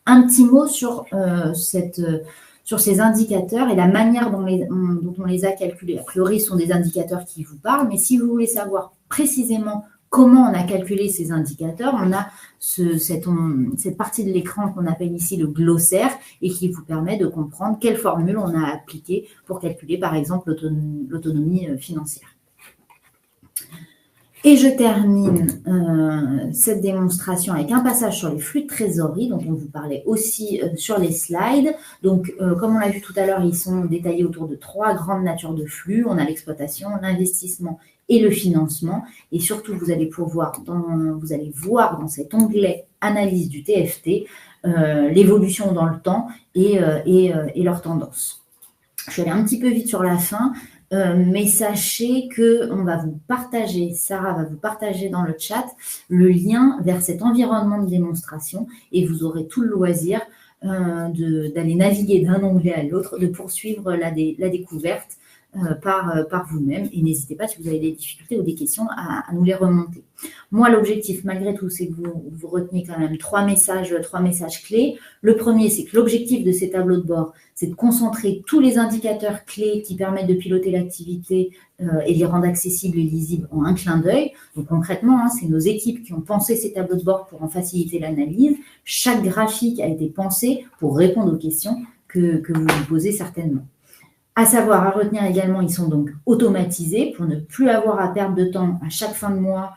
Un petit mot sur ces indicateurs et la manière dont on les a calculés. A priori, ce sont des indicateurs qui vous parlent, mais si vous voulez savoir précisément comment on a calculé ces indicateurs, on a cette partie de l'écran qu'on appelle ici le glossaire et qui vous permet de comprendre quelle formule on a appliquée pour calculer, par exemple, l'autonomie financière. Et je termine cette démonstration avec un passage sur les flux de trésorerie, dont on vous parlait aussi sur les slides. Donc, comme on l'a vu tout à l'heure, ils sont détaillés autour de 3 grandes natures de flux. On a l'exploitation, l'investissement et le financement. Et surtout, vous allez voir dans cet onglet Analyse du TFT l'évolution dans le temps et leurs tendances. Je suis allée un petit peu vite sur la fin. Mais sachez que Sarah va vous partager dans le chat le lien vers cet environnement de démonstration et vous aurez tout le loisir d'aller naviguer d'un onglet à l'autre, de poursuivre la découverte par vous-même. Et n'hésitez pas, si vous avez des difficultés ou des questions, à nous les remonter. Moi, l'objectif, malgré tout, c'est que vous reteniez quand même 3 messages clés. Le premier, c'est que l'objectif de ces tableaux de bord, c'est de concentrer tous les indicateurs clés qui permettent de piloter l'activité et de les rendre accessibles et lisibles en un clin d'œil. Donc concrètement, c'est nos équipes qui ont pensé ces tableaux de bord pour en faciliter l'analyse. Chaque graphique a été pensé pour répondre aux questions que vous vous posez certainement. À savoir, à retenir également, ils sont donc automatisés pour ne plus avoir à perdre de temps à chaque fin de mois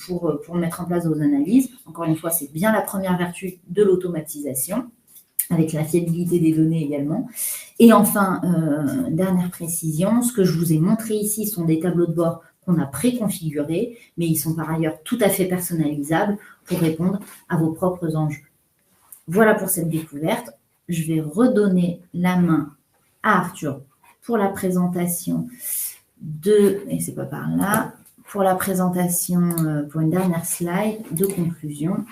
pour mettre en place vos analyses. Encore une fois, c'est bien la première vertu de l'automatisation, avec la fiabilité des données également. Et enfin, dernière précision, ce que je vous ai montré ici sont des tableaux de bord qu'on a préconfigurés, mais ils sont par ailleurs tout à fait personnalisables pour répondre à vos propres enjeux. Voilà pour cette découverte. Je vais redonner la main à Arthur pour la présentation et c'est pas par là, pour la présentation, pour une dernière slide de conclusion.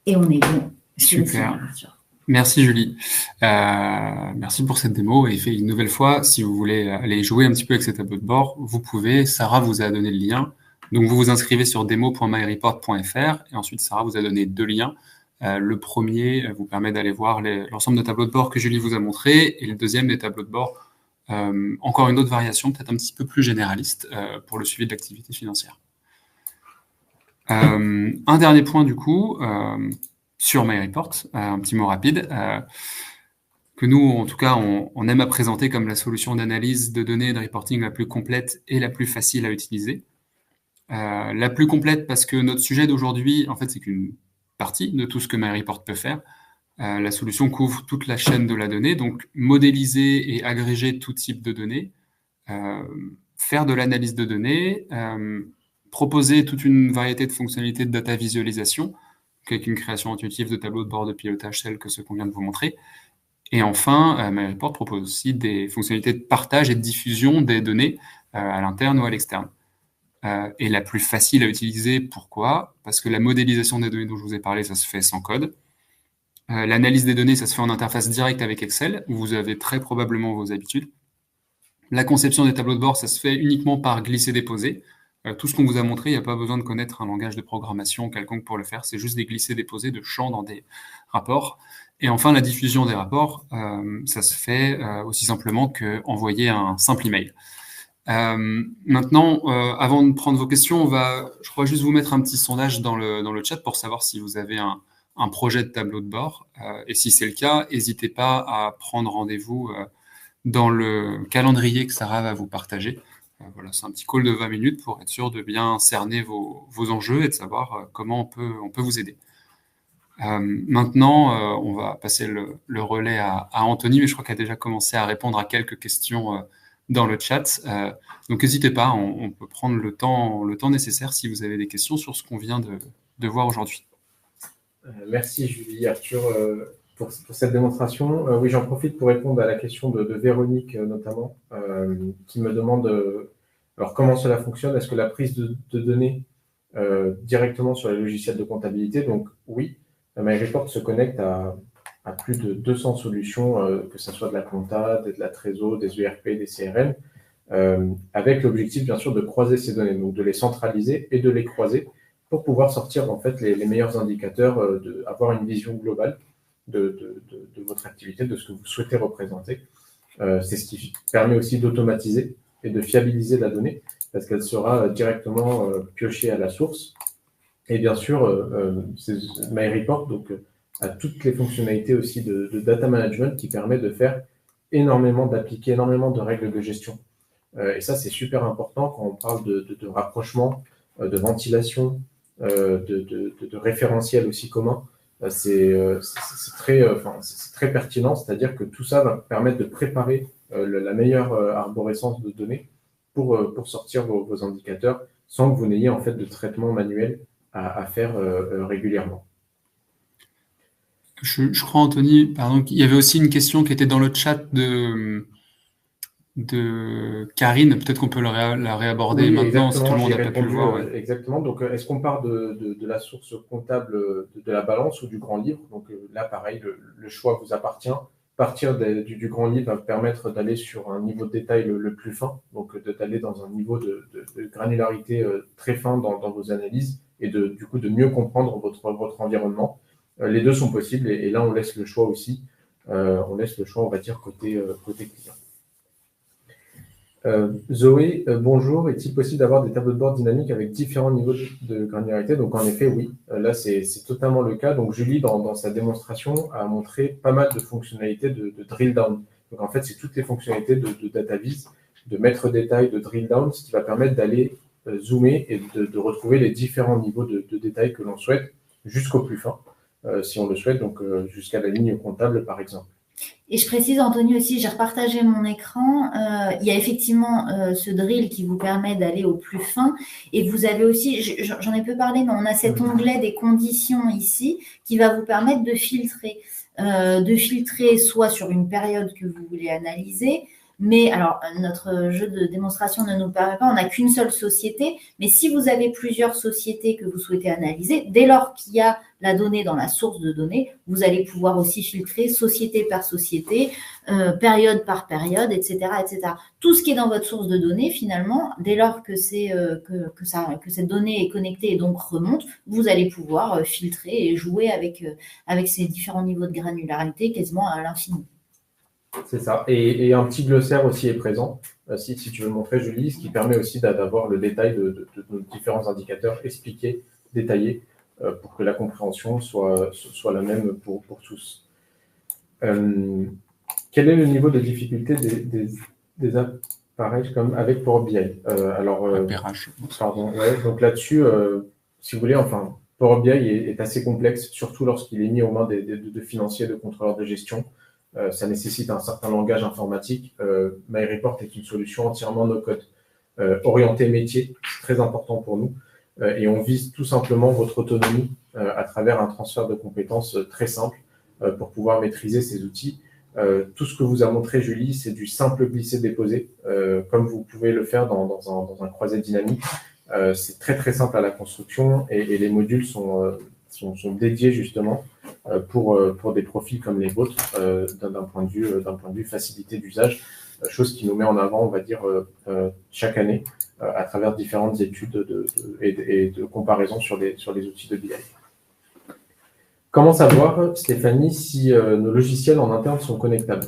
Et on est bon. Super. Merci Julie. Merci pour cette démo. Et une nouvelle fois, si vous voulez aller jouer un petit peu avec ces tableaux de bord, vous pouvez. Sarah vous a donné le lien. Donc vous vous inscrivez sur demo.myreport.fr et ensuite Sarah vous a donné 2 liens. Le premier vous permet d'aller voir l'ensemble de tableaux de bord que Julie vous a montré et le deuxième des tableaux de bord, encore une autre variation, peut-être un petit peu plus généraliste pour le suivi de l'activité financière. Un dernier point du coup, sur MyReport, un petit mot rapide, que nous, en tout cas, on aime à présenter comme la solution d'analyse de données et de reporting la plus complète et la plus facile à utiliser. La plus complète parce que notre sujet d'aujourd'hui, en fait, c'est qu'une partie de tout ce que MyReport peut faire. La solution couvre toute la chaîne de la donnée, donc modéliser et agréger tout type de données, faire de l'analyse de données, proposer toute une variété de fonctionnalités de data visualisation, avec une création intuitive de tableaux de bord de pilotage tels que ceux qu'on vient de vous montrer. Et enfin, MyReport propose aussi des fonctionnalités de partage et de diffusion des données à l'interne ou à l'externe. Et la plus facile à utiliser, pourquoi? Parce que la modélisation des données dont je vous ai parlé, ça se fait sans code. L'analyse des données, ça se fait en interface directe avec Excel, où vous avez très probablement vos habitudes. La conception des tableaux de bord, ça se fait uniquement par glisser-déposer. Tout ce qu'on vous a montré, il n'y a pas besoin de connaître un langage de programmation quelconque pour le faire, c'est juste des glisser-déposer de champs dans des rapports. Et enfin, la diffusion des rapports, ça se fait aussi simplement qu'envoyer un simple email. Maintenant, avant de prendre vos questions, je crois juste vous mettre un petit sondage dans le chat pour savoir si vous avez un projet de tableau de bord. Et si c'est le cas, n'hésitez pas à prendre rendez-vous dans le calendrier que Sarah va vous partager. Voilà, c'est un petit call de 20 minutes pour être sûr de bien cerner vos enjeux et de savoir comment on peut vous aider. Maintenant, on va passer le relais à Anthony, mais je crois qu'elle a déjà commencé à répondre à quelques questions dans le chat. Donc n'hésitez pas, on peut prendre le temps nécessaire si vous avez des questions sur ce qu'on vient de voir aujourd'hui. Merci Julie, Arthur. pour cette démonstration. Oui, j'en profite pour répondre à la question de Véronique notamment, qui me demande alors comment cela fonctionne. Est-ce que la prise de données directement sur les logiciels de comptabilité? Donc oui, MyReport se connecte à plus de 200 solutions, que ce soit de la compta, de la trésor, des ERP, des CRM, avec l'objectif bien sûr de croiser ces données, donc de les centraliser et de les croiser pour pouvoir sortir en fait les meilleurs indicateurs, avoir une vision globale de votre activité, de ce que vous souhaitez représenter. C'est ce qui permet aussi d'automatiser et de fiabiliser la donnée, parce qu'elle sera directement piochée à la source. Et bien sûr, MyReport a toutes les fonctionnalités aussi de data management qui permet de faire d'appliquer énormément de règles de gestion. Et ça, c'est super important quand on parle de rapprochement, de ventilation, de référentiel aussi commun. C'est très pertinent, c'est-à-dire que tout ça va permettre de préparer la meilleure arborescence de données pour sortir vos indicateurs sans que vous n'ayez en fait de traitement manuel à faire régulièrement. Je crois, Anthony, pardon, qu'il y avait aussi une question qui était dans le chat de Karine. Peut-être qu'on peut la réaborder oui, maintenant si tout le monde n'a n'a pas pu le voir. Ouais. Exactement. Donc, est-ce qu'on part de la source comptable de la balance ou du grand livre? Donc là, pareil, le choix vous appartient. Partir du grand livre va permettre d'aller sur un niveau de détail le plus fin, donc d'aller dans un niveau de granularité très fin dans vos analyses et du coup de mieux comprendre votre environnement. Les deux sont possibles et là on laisse le choix aussi. On laisse le choix, on va dire, côté client. Zoé, bonjour. Est-il possible d'avoir des tableaux de bord dynamiques avec différents niveaux de granularité? Donc en effet, oui. Là, c'est totalement le cas. Donc Julie, dans sa démonstration, a montré pas mal de fonctionnalités de drill down. Donc en fait, c'est toutes les fonctionnalités de data viz, de mettre détail, de drill down, ce qui va permettre d'aller zoomer et de retrouver les différents niveaux de détail que l'on souhaite jusqu'au plus fin, si on le souhaite, donc jusqu'à la ligne comptable, par exemple. Et je précise, Anthony, aussi, j'ai repartagé mon écran. Il y a effectivement ce drill qui vous permet d'aller au plus fin. Et vous avez aussi, j'en ai peu parlé, mais on a cet onglet des conditions ici qui va vous permettre de filtrer. Soit sur une période que vous voulez analyser, mais alors notre jeu de démonstration ne nous permet pas, on n'a qu'une seule société, mais si vous avez plusieurs sociétés que vous souhaitez analyser, dès lors qu'il y a la donnée dans la source de données, vous allez pouvoir aussi filtrer société par société, période par période, etc., etc. Tout ce qui est dans votre source de données, finalement, dès lors que cette donnée est connectée et donc remonte, vous allez pouvoir filtrer et jouer avec ces différents niveaux de granularité quasiment à l'infini. C'est ça. Et un petit glossaire aussi est présent, si tu veux montrer, Julie, ce qui permet aussi d'avoir le détail de nos différents indicateurs expliqués, détaillés, pour que la compréhension soit la même pour tous. Quel est le niveau de difficulté des appareils comme avec Power BI? Pardon. Ouais, donc là-dessus, si vous voulez, enfin, Power BI est assez complexe, surtout lorsqu'il est mis aux mains de financiers, de contrôleurs de gestion. Ça nécessite un certain langage informatique. MyReport est une solution entièrement no-code, orientée métier, c'est très important pour nous. Et on vise tout simplement votre autonomie à travers un transfert de compétences très simple pour pouvoir maîtriser ces outils. Tout ce que vous a montré Julie, c'est du simple glisser-déposer, comme vous pouvez le faire dans un croisé dynamique. C'est très très simple à la construction et les modules sont dédiés justement pour des profils comme les vôtres d'un point de vue facilité d'usage, chose qui nous met en avant, on va dire, chaque année à travers différentes études et de comparaison sur les outils de BI. Comment savoir, Stéphanie, si nos logiciels en interne sont connectables?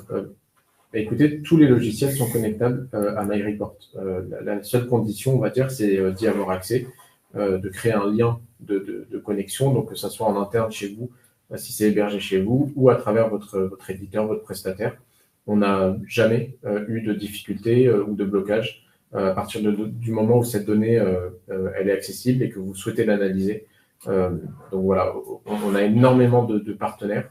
Écoutez, tous les logiciels sont connectables à MyReport. La seule condition, on va dire, c'est d'y avoir accès, de créer un lien de connexion, donc que ce soit en interne chez vous, si c'est hébergé chez vous, ou à travers votre éditeur, votre prestataire. On n'a jamais eu de difficulté ou de blocage à partir du moment où cette donnée elle est accessible et que vous souhaitez l'analyser. Donc voilà, on a énormément de partenaires.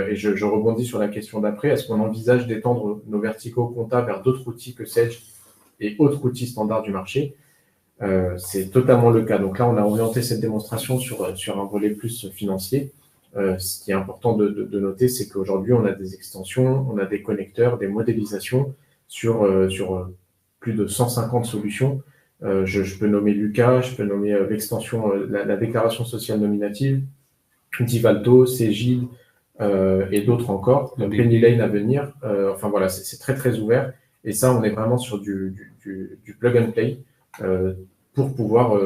Et je rebondis sur la question d'après. Est-ce qu'on envisage d'étendre nos verticaux compta vers d'autres outils que Sage et autres outils standards du marché? C'est totalement le cas. Donc là, on a orienté cette démonstration sur un volet plus financier. Ce qui est important de noter, c'est qu'aujourd'hui, on a des extensions, on a des connecteurs, des modélisations sur plus de 150 solutions. Je peux nommer Lucas, je peux nommer l'extension, la déclaration sociale nominative, Divalto, Cegid et d'autres encore, Penny Lane à venir. Enfin voilà, c'est très très ouvert. Et ça, on est vraiment sur du plug and play pour pouvoir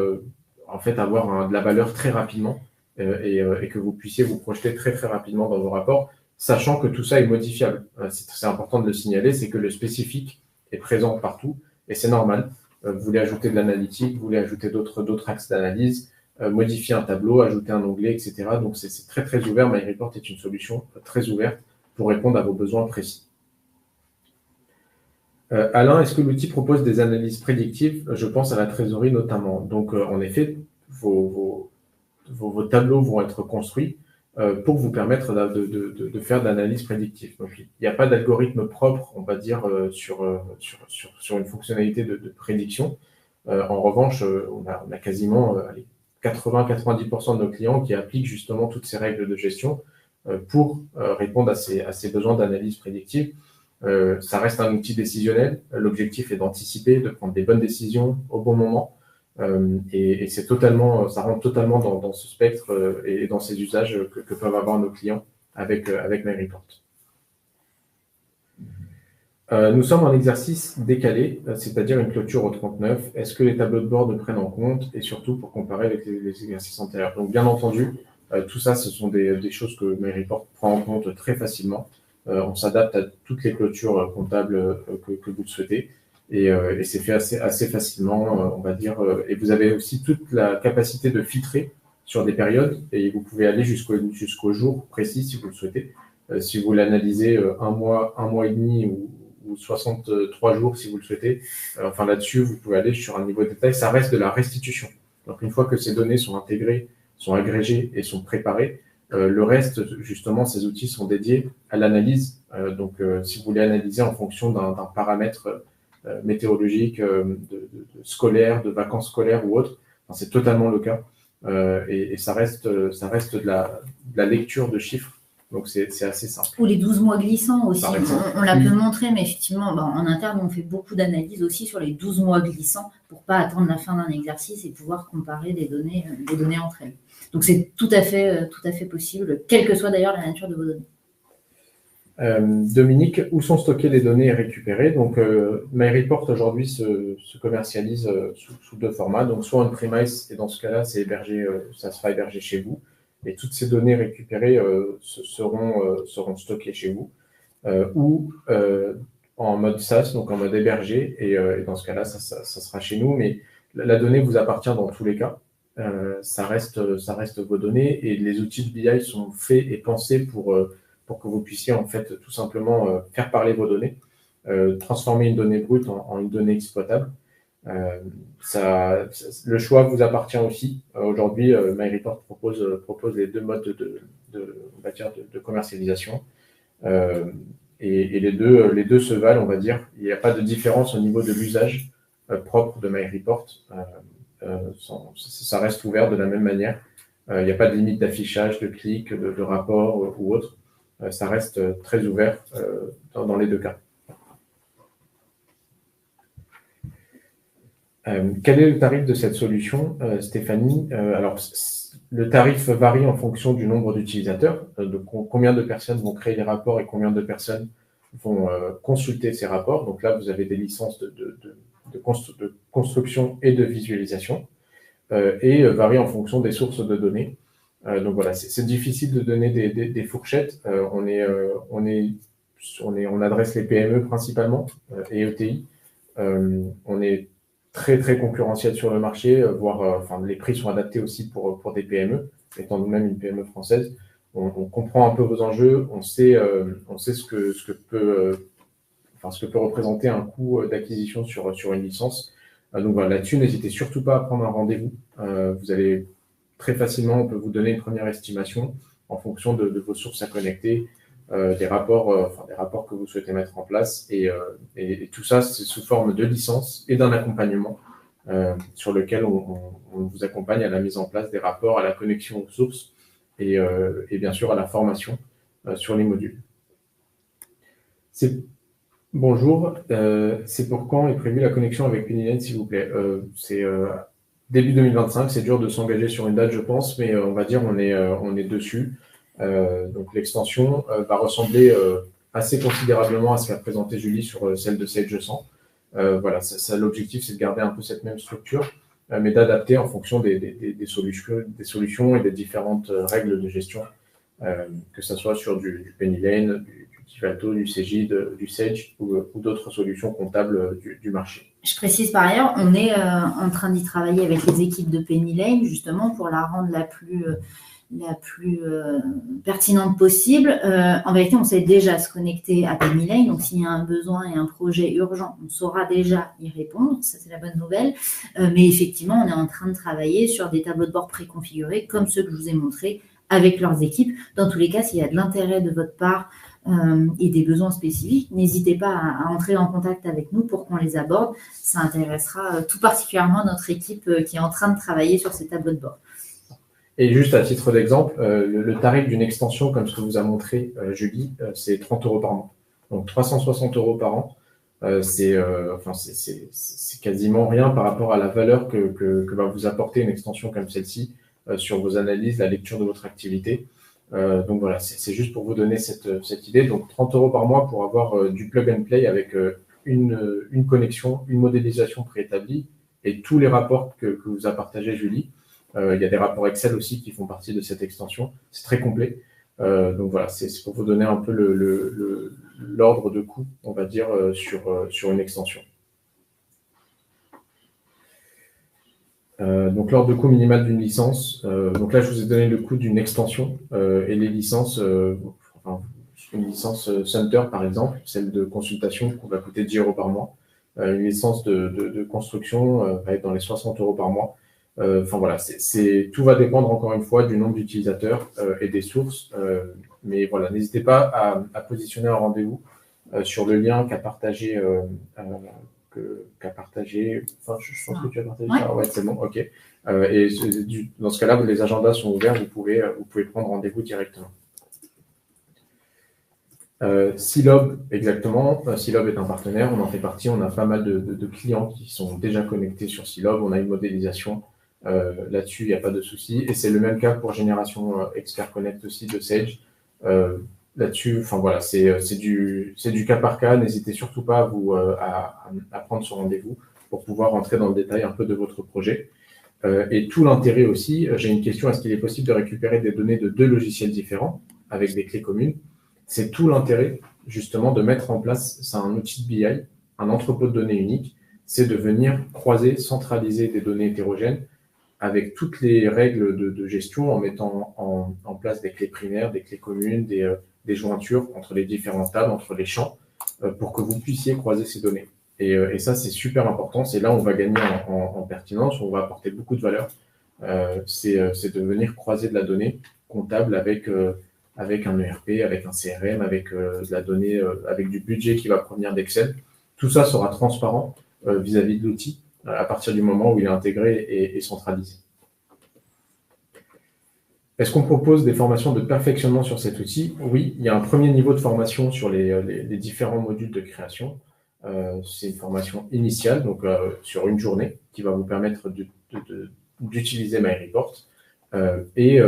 en fait avoir de la valeur très rapidement et que vous puissiez vous projeter très très rapidement dans vos rapports, sachant que tout ça est modifiable. C'est important de le signaler, c'est que le spécifique est présent partout et c'est normal. Vous voulez ajouter de l'analytique, vous voulez ajouter d'autres axes d'analyse, modifier un tableau, ajouter un onglet, etc. Donc, c'est très, très ouvert. MyReport est une solution très ouverte pour répondre à vos besoins précis. Alain, est-ce que l'outil propose des analyses prédictives? Je pense à la trésorerie notamment. Donc, en effet, vos tableaux vont être construits pour vous permettre de faire de l'analyse prédictive. Donc, il n'y a pas d'algorithme propre, on va dire, sur une fonctionnalité de prédiction. En revanche, on a quasiment 80-90% de nos clients qui appliquent justement toutes ces règles de gestion pour répondre à ces besoins d'analyse prédictive. Ça reste un outil décisionnel. L'objectif est d'anticiper, de prendre des bonnes décisions au bon moment. Et c'est totalement, ça rentre totalement dans ce spectre et dans ces usages que peuvent avoir nos clients avec MyReport. Nous sommes en exercice décalé, c'est-à-dire une clôture au 39. Est-ce que les tableaux de bord le prennent en compte et surtout pour comparer avec les exercices antérieurs? Donc, bien entendu, tout ça, ce sont des choses que MyReport prend en compte très facilement. On s'adapte à toutes les clôtures comptables que vous le souhaitez et c'est fait assez facilement, on va dire. Et vous avez aussi toute la capacité de filtrer sur des périodes et vous pouvez aller jusqu'au jour précis si vous le souhaitez. Si vous l'analysez un mois et demi ou 63 jours si vous le souhaitez. Enfin là-dessus, vous pouvez aller sur un niveau de détail. Ça reste de la restitution. Donc une fois que ces données sont intégrées, sont agrégées et sont préparées, le reste, justement, ces outils sont dédiés à l'analyse. Donc si vous voulez analyser en fonction d'un paramètre météorologique, scolaire, de vacances scolaires ou autre, enfin, c'est totalement le cas. Et ça reste de la lecture de chiffres. Donc, c'est assez simple. Ou les 12 mois glissants aussi. On l'a peu montré, mais effectivement, en interne, on fait beaucoup d'analyses aussi sur les 12 mois glissants pour ne pas attendre la fin d'un exercice et pouvoir comparer des données entre elles. Donc, c'est tout à fait possible, quelle que soit d'ailleurs la nature de vos données. Dominique, où sont stockées les données récupérées? Donc, MyReport aujourd'hui se commercialise sous deux formats. Donc, soit on-premise, et dans ce cas-là, ça sera hébergé chez vous. Et toutes ces données récupérées seront stockées chez vous, ou en mode SaaS, donc en mode hébergé, et dans ce cas-là, ça sera chez nous. Mais la donnée vous appartient dans tous les cas. Ça reste vos données, et les outils de BI sont faits et pensés pour que vous puissiez en fait tout simplement faire parler vos données, transformer une donnée brute en une donnée exploitable. Le choix vous appartient aussi. Aujourd'hui, MyReport propose les deux modes de commercialisation. Et les deux se valent, on va dire. Il n'y a pas de différence au niveau de l'usage propre de MyReport. Ça reste ouvert de la même manière. Il n'y a pas de limite d'affichage, de clics, de rapport ou autre. Ça reste très ouvert dans les deux cas. Quel est le tarif de cette solution, Stéphanie? Alors, le tarif varie en fonction du nombre d'utilisateurs, de combien de personnes vont créer les rapports et combien de personnes vont consulter ces rapports. Donc là, vous avez des licences de construction et de visualisation et varie en fonction des sources de données. Donc voilà, c'est difficile de donner des fourchettes. On adresse les PME principalement et ETI. On est très très concurrentiel sur le marché, voire les prix sont adaptés aussi pour des PME, étant nous-mêmes une PME française. On comprend un peu vos enjeux, on sait ce que peut représenter un coût d'acquisition sur une licence. Donc voilà, là-dessus, n'hésitez surtout pas à prendre un rendez-vous. Vous allez très facilement, on peut vous donner une première estimation en fonction de vos sources à connecter, des rapports que vous souhaitez mettre en place. Et tout ça, c'est sous forme de licence et d'un accompagnement sur lequel on vous accompagne à la mise en place des rapports, à la connexion aux sources et bien sûr à la formation sur les modules. Bonjour, c'est pour quand est prévue la connexion avec Penny Lane, s'il vous plaît? C'est début 2025, c'est dur de s'engager sur une date, je pense, mais on va dire on est dessus. Donc l'extension va ressembler assez considérablement à ce qu'a présenté Julie sur celle de Sage 100. Voilà, l'objectif, c'est de garder un peu cette même structure, mais d'adapter en fonction des solutions et des différentes règles de gestion, que ce soit sur du Penny Lane, du Tivalto, du Cegid, du Sage ou d'autres solutions comptables du marché. Je précise par ailleurs, on est en train d'y travailler avec les équipes de Penny Lane, justement, pour la rendre la plus pertinente possible. En vérité, on sait déjà se connecter à Penny Lane, donc s'il y a un besoin et un projet urgent, on saura déjà y répondre, ça c'est la bonne nouvelle. Mais effectivement, on est en train de travailler sur des tableaux de bord préconfigurés, comme ceux que je vous ai montrés, avec leurs équipes. Dans tous les cas, s'il y a de l'intérêt de votre part et des besoins spécifiques, n'hésitez pas à entrer en contact avec nous pour qu'on les aborde. Ça intéressera tout particulièrement notre équipe qui est en train de travailler sur ces tableaux de bord. Et juste à titre d'exemple, le tarif d'une extension, comme ce que vous a montré Julie, c'est 30 € par mois. Donc 360 € par an, c'est quasiment rien par rapport à la valeur que va vous apporter une extension comme celle-ci sur vos analyses, la lecture de votre activité. Donc voilà, c'est juste pour vous donner cette idée. Donc 30 € par mois pour avoir du plug and play avec une connexion, une modélisation préétablie et tous les rapports que vous a partagé Julie. Il y a des rapports Excel aussi qui font partie de cette extension. C'est très complet. Donc voilà, c'est pour vous donner un peu l'ordre de coût, on va dire, sur une extension. Donc l'ordre de coût minimal d'une licence. Donc là, je vous ai donné le coût d'une extension et les licences, une licence Center par exemple, celle de consultation qui va coûter 10 € par mois. Une licence de construction va être dans les 60 € par mois. Enfin voilà, tout va dépendre encore une fois du nombre d'utilisateurs et des sources. Mais voilà, n'hésitez pas à positionner un rendez-vous sur le lien qu'a partagé. Enfin, je pense que tu as partagé ça. Ouais, c'est bon, ok. Et dans ce cas-là, les agendas sont ouverts, vous pouvez prendre rendez-vous directement. Silob, exactement. Silob est un partenaire, on en fait partie. On a pas mal de clients qui sont déjà connectés sur Silob. On a une modélisation. Là-dessus, il n'y a pas de souci. Et c'est le même cas pour Génération Expert Connect aussi de Sage. Là-dessus, enfin voilà, c'est du cas par cas. N'hésitez surtout pas à prendre ce rendez-vous pour pouvoir rentrer dans le détail un peu de votre projet. Et tout l'intérêt aussi, j'ai une question, est-ce qu'il est possible de récupérer des données de 2 logiciels différents avec des clés communes? C'est tout l'intérêt, justement, de mettre en place, c'est un outil de BI, un entrepôt de données unique, c'est de venir croiser, centraliser des données hétérogènes avec toutes les règles de gestion en mettant en place des clés primaires, des clés communes, des jointures entre les différentes tables, entre les champs, pour que vous puissiez croiser ces données. Et ça, c'est super important. C'est là où on va gagner en pertinence, où on va apporter beaucoup de valeur. C'est de venir croiser de la donnée comptable avec un ERP, avec un CRM, avec de la donnée, avec du budget qui va provenir d'Excel. Tout ça sera transparent vis-à-vis de l'outil à partir du moment où il est intégré et centralisé. Est-ce qu'on propose des formations de perfectionnement sur cet outil? Oui, il y a un premier niveau de formation sur les différents modules de création. C'est une formation initiale, donc sur une journée, qui va vous permettre d'utiliser MyReport et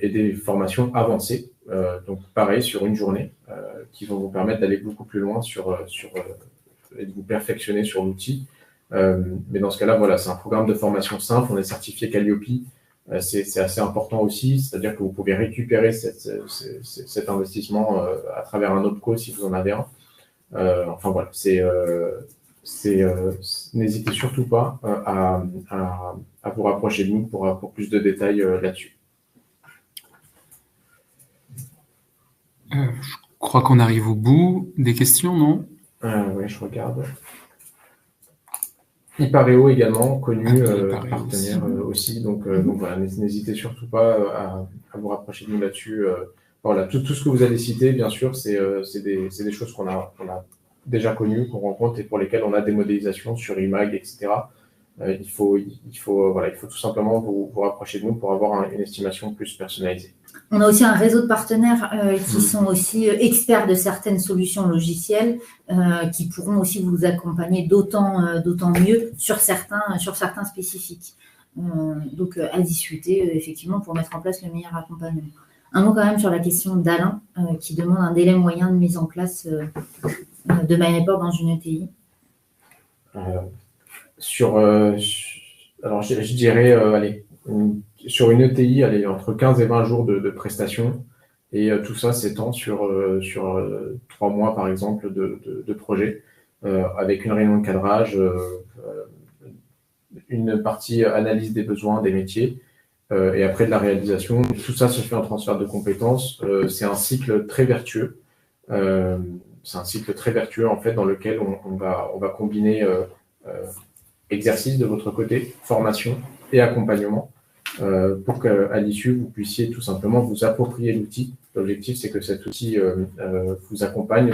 des formations avancées, donc pareil, sur une journée, qui vont vous permettre d'aller beaucoup plus loin et de vous perfectionner sur l'outil. Mais dans ce cas-là, voilà, c'est un programme de formation simple. On est certifié Calliope. C'est assez important aussi, c'est-à-dire que vous pouvez récupérer cet investissement à travers un OPCO si vous en avez un. Enfin voilà, n'hésitez surtout pas à vous rapprocher de nous pour plus de détails là-dessus. Je crois qu'on arrive au bout des questions, non? Oui, je regarde. Ipareo également, connu, partenaire aussi. Donc voilà, n'hésitez surtout pas à vous rapprocher de nous là-dessus. Voilà, tout ce que vous avez cité, bien sûr, c'est des choses qu'on a déjà connues, qu'on rencontre et pour lesquelles on a des modélisations sur IMAG, etc. il faut tout simplement vous rapprocher de nous pour avoir une estimation plus personnalisée. On a aussi un réseau de partenaires qui sont aussi experts de certaines solutions logicielles qui pourront aussi vous accompagner d'autant mieux sur certains spécifiques. Donc, à discuter effectivement pour mettre en place le meilleur accompagnement. Un mot quand même sur la question d'Alain qui demande un délai moyen de mise en place de MyReport dans une ETI. Alors, je dirais, sur une ETI, entre 15 et 20 jours de prestations, et tout ça s'étend sur 3 mois, par exemple, de projet, avec une réunion de cadrage, une partie analyse des besoins des métiers, et après de la réalisation. Tout ça se fait en transfert de compétences. C'est un cycle très vertueux. En fait, dans lequel on va combiner exercice de votre côté, formation et accompagnement, pour qu'à l'issue, vous puissiez tout simplement vous approprier l'outil. L'objectif, c'est que cet outil vous accompagne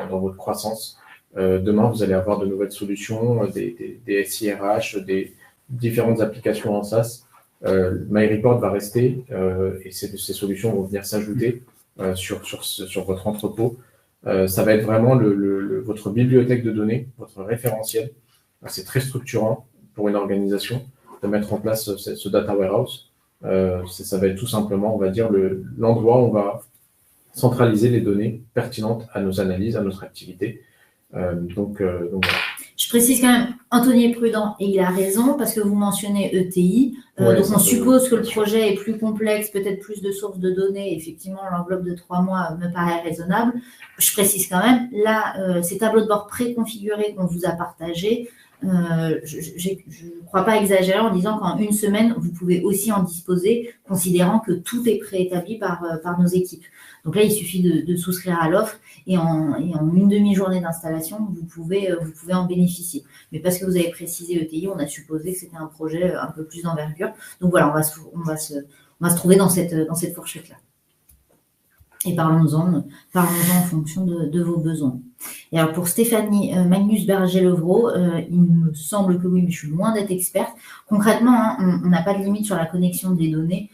dans votre croissance. Demain, vous allez avoir de nouvelles solutions, des SIRH, des différentes applications en SaaS. MyReport va rester et ces solutions vont venir s'ajouter sur votre entrepôt. Ça va être vraiment votre bibliothèque de données, votre référentiel. C'est très structurant pour une organisation de mettre en place ce data warehouse. Ça va être tout simplement, on va dire, l'endroit où on va centraliser les données pertinentes à nos analyses, à notre activité. Donc voilà. Je précise quand même, Anthony est prudent et il a raison parce que vous mentionnez ETI. Donc on suppose que le projet est plus complexe, peut-être plus de sources de données. Effectivement, l'enveloppe de 3 mois me paraît raisonnable. Je précise quand même, là, ces tableaux de bord préconfigurés qu'on vous a partagés, je ne crois pas exagérer en disant qu'en une semaine, vous pouvez aussi en disposer, considérant que tout est préétabli par nos équipes. Donc là, il suffit de souscrire à l'offre et en une demi-journée d'installation, vous pouvez en bénéficier. Mais parce que vous avez précisé ETI, on a supposé que c'était un projet un peu plus d'envergure. Donc voilà, on va se trouver dans cette fourchette-là. Et parlons-en en fonction de vos besoins. Et alors pour Stéphanie Magnus Berger-Levrault, il me semble que oui, mais je suis loin d'être experte. Concrètement, hein, on n'a pas de limite sur la connexion des données.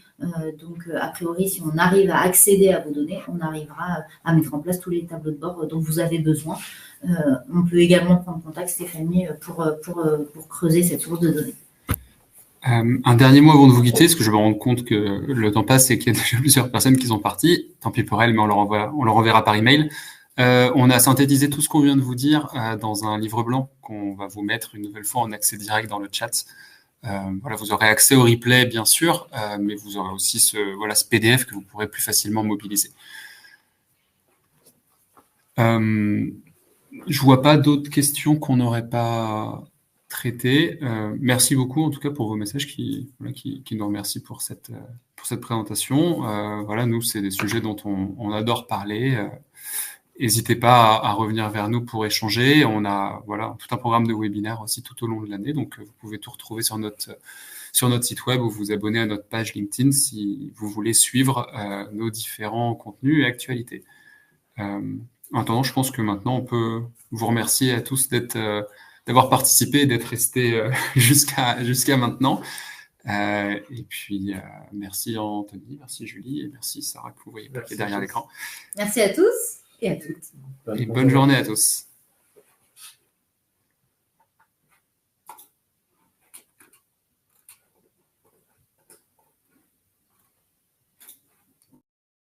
Donc, a priori, si on arrive à accéder à vos données, on arrivera à mettre en place tous les tableaux de bord dont vous avez besoin. On peut également prendre contact, Stéphanie, pour creuser cette source de données. Un dernier mot avant de vous quitter, parce que je me rends compte que le temps passe et qu'il y a déjà plusieurs personnes qui sont parties. Tant pis pour elles, mais on leur enverra par email. On a synthétisé tout ce qu'on vient de vous dire dans un livre blanc qu'on va vous mettre une nouvelle fois en accès direct dans le chat. Voilà, vous aurez accès au replay, bien sûr, mais vous aurez aussi ce PDF que vous pourrez plus facilement mobiliser. Je vois pas d'autres questions qu'on n'aurait pas traitées. Merci beaucoup, en tout cas, pour vos messages qui nous remercient pour cette présentation. Voilà, nous, c'est des sujets dont on adore parler. N'hésitez pas à revenir vers nous pour échanger. On a tout un programme de webinaires aussi tout au long de l'année, donc vous pouvez tout retrouver sur notre site web ou vous abonner à notre page LinkedIn si vous voulez suivre nos différents contenus et actualités. En attendant, je pense que maintenant, on peut vous remercier à tous d'avoir participé et d'être restés jusqu'à maintenant. Et puis, merci Anthony, merci Julie et merci Sarah que vous voyez derrière l'écran. Merci à tous et à toutes. Et bonne journée à tous.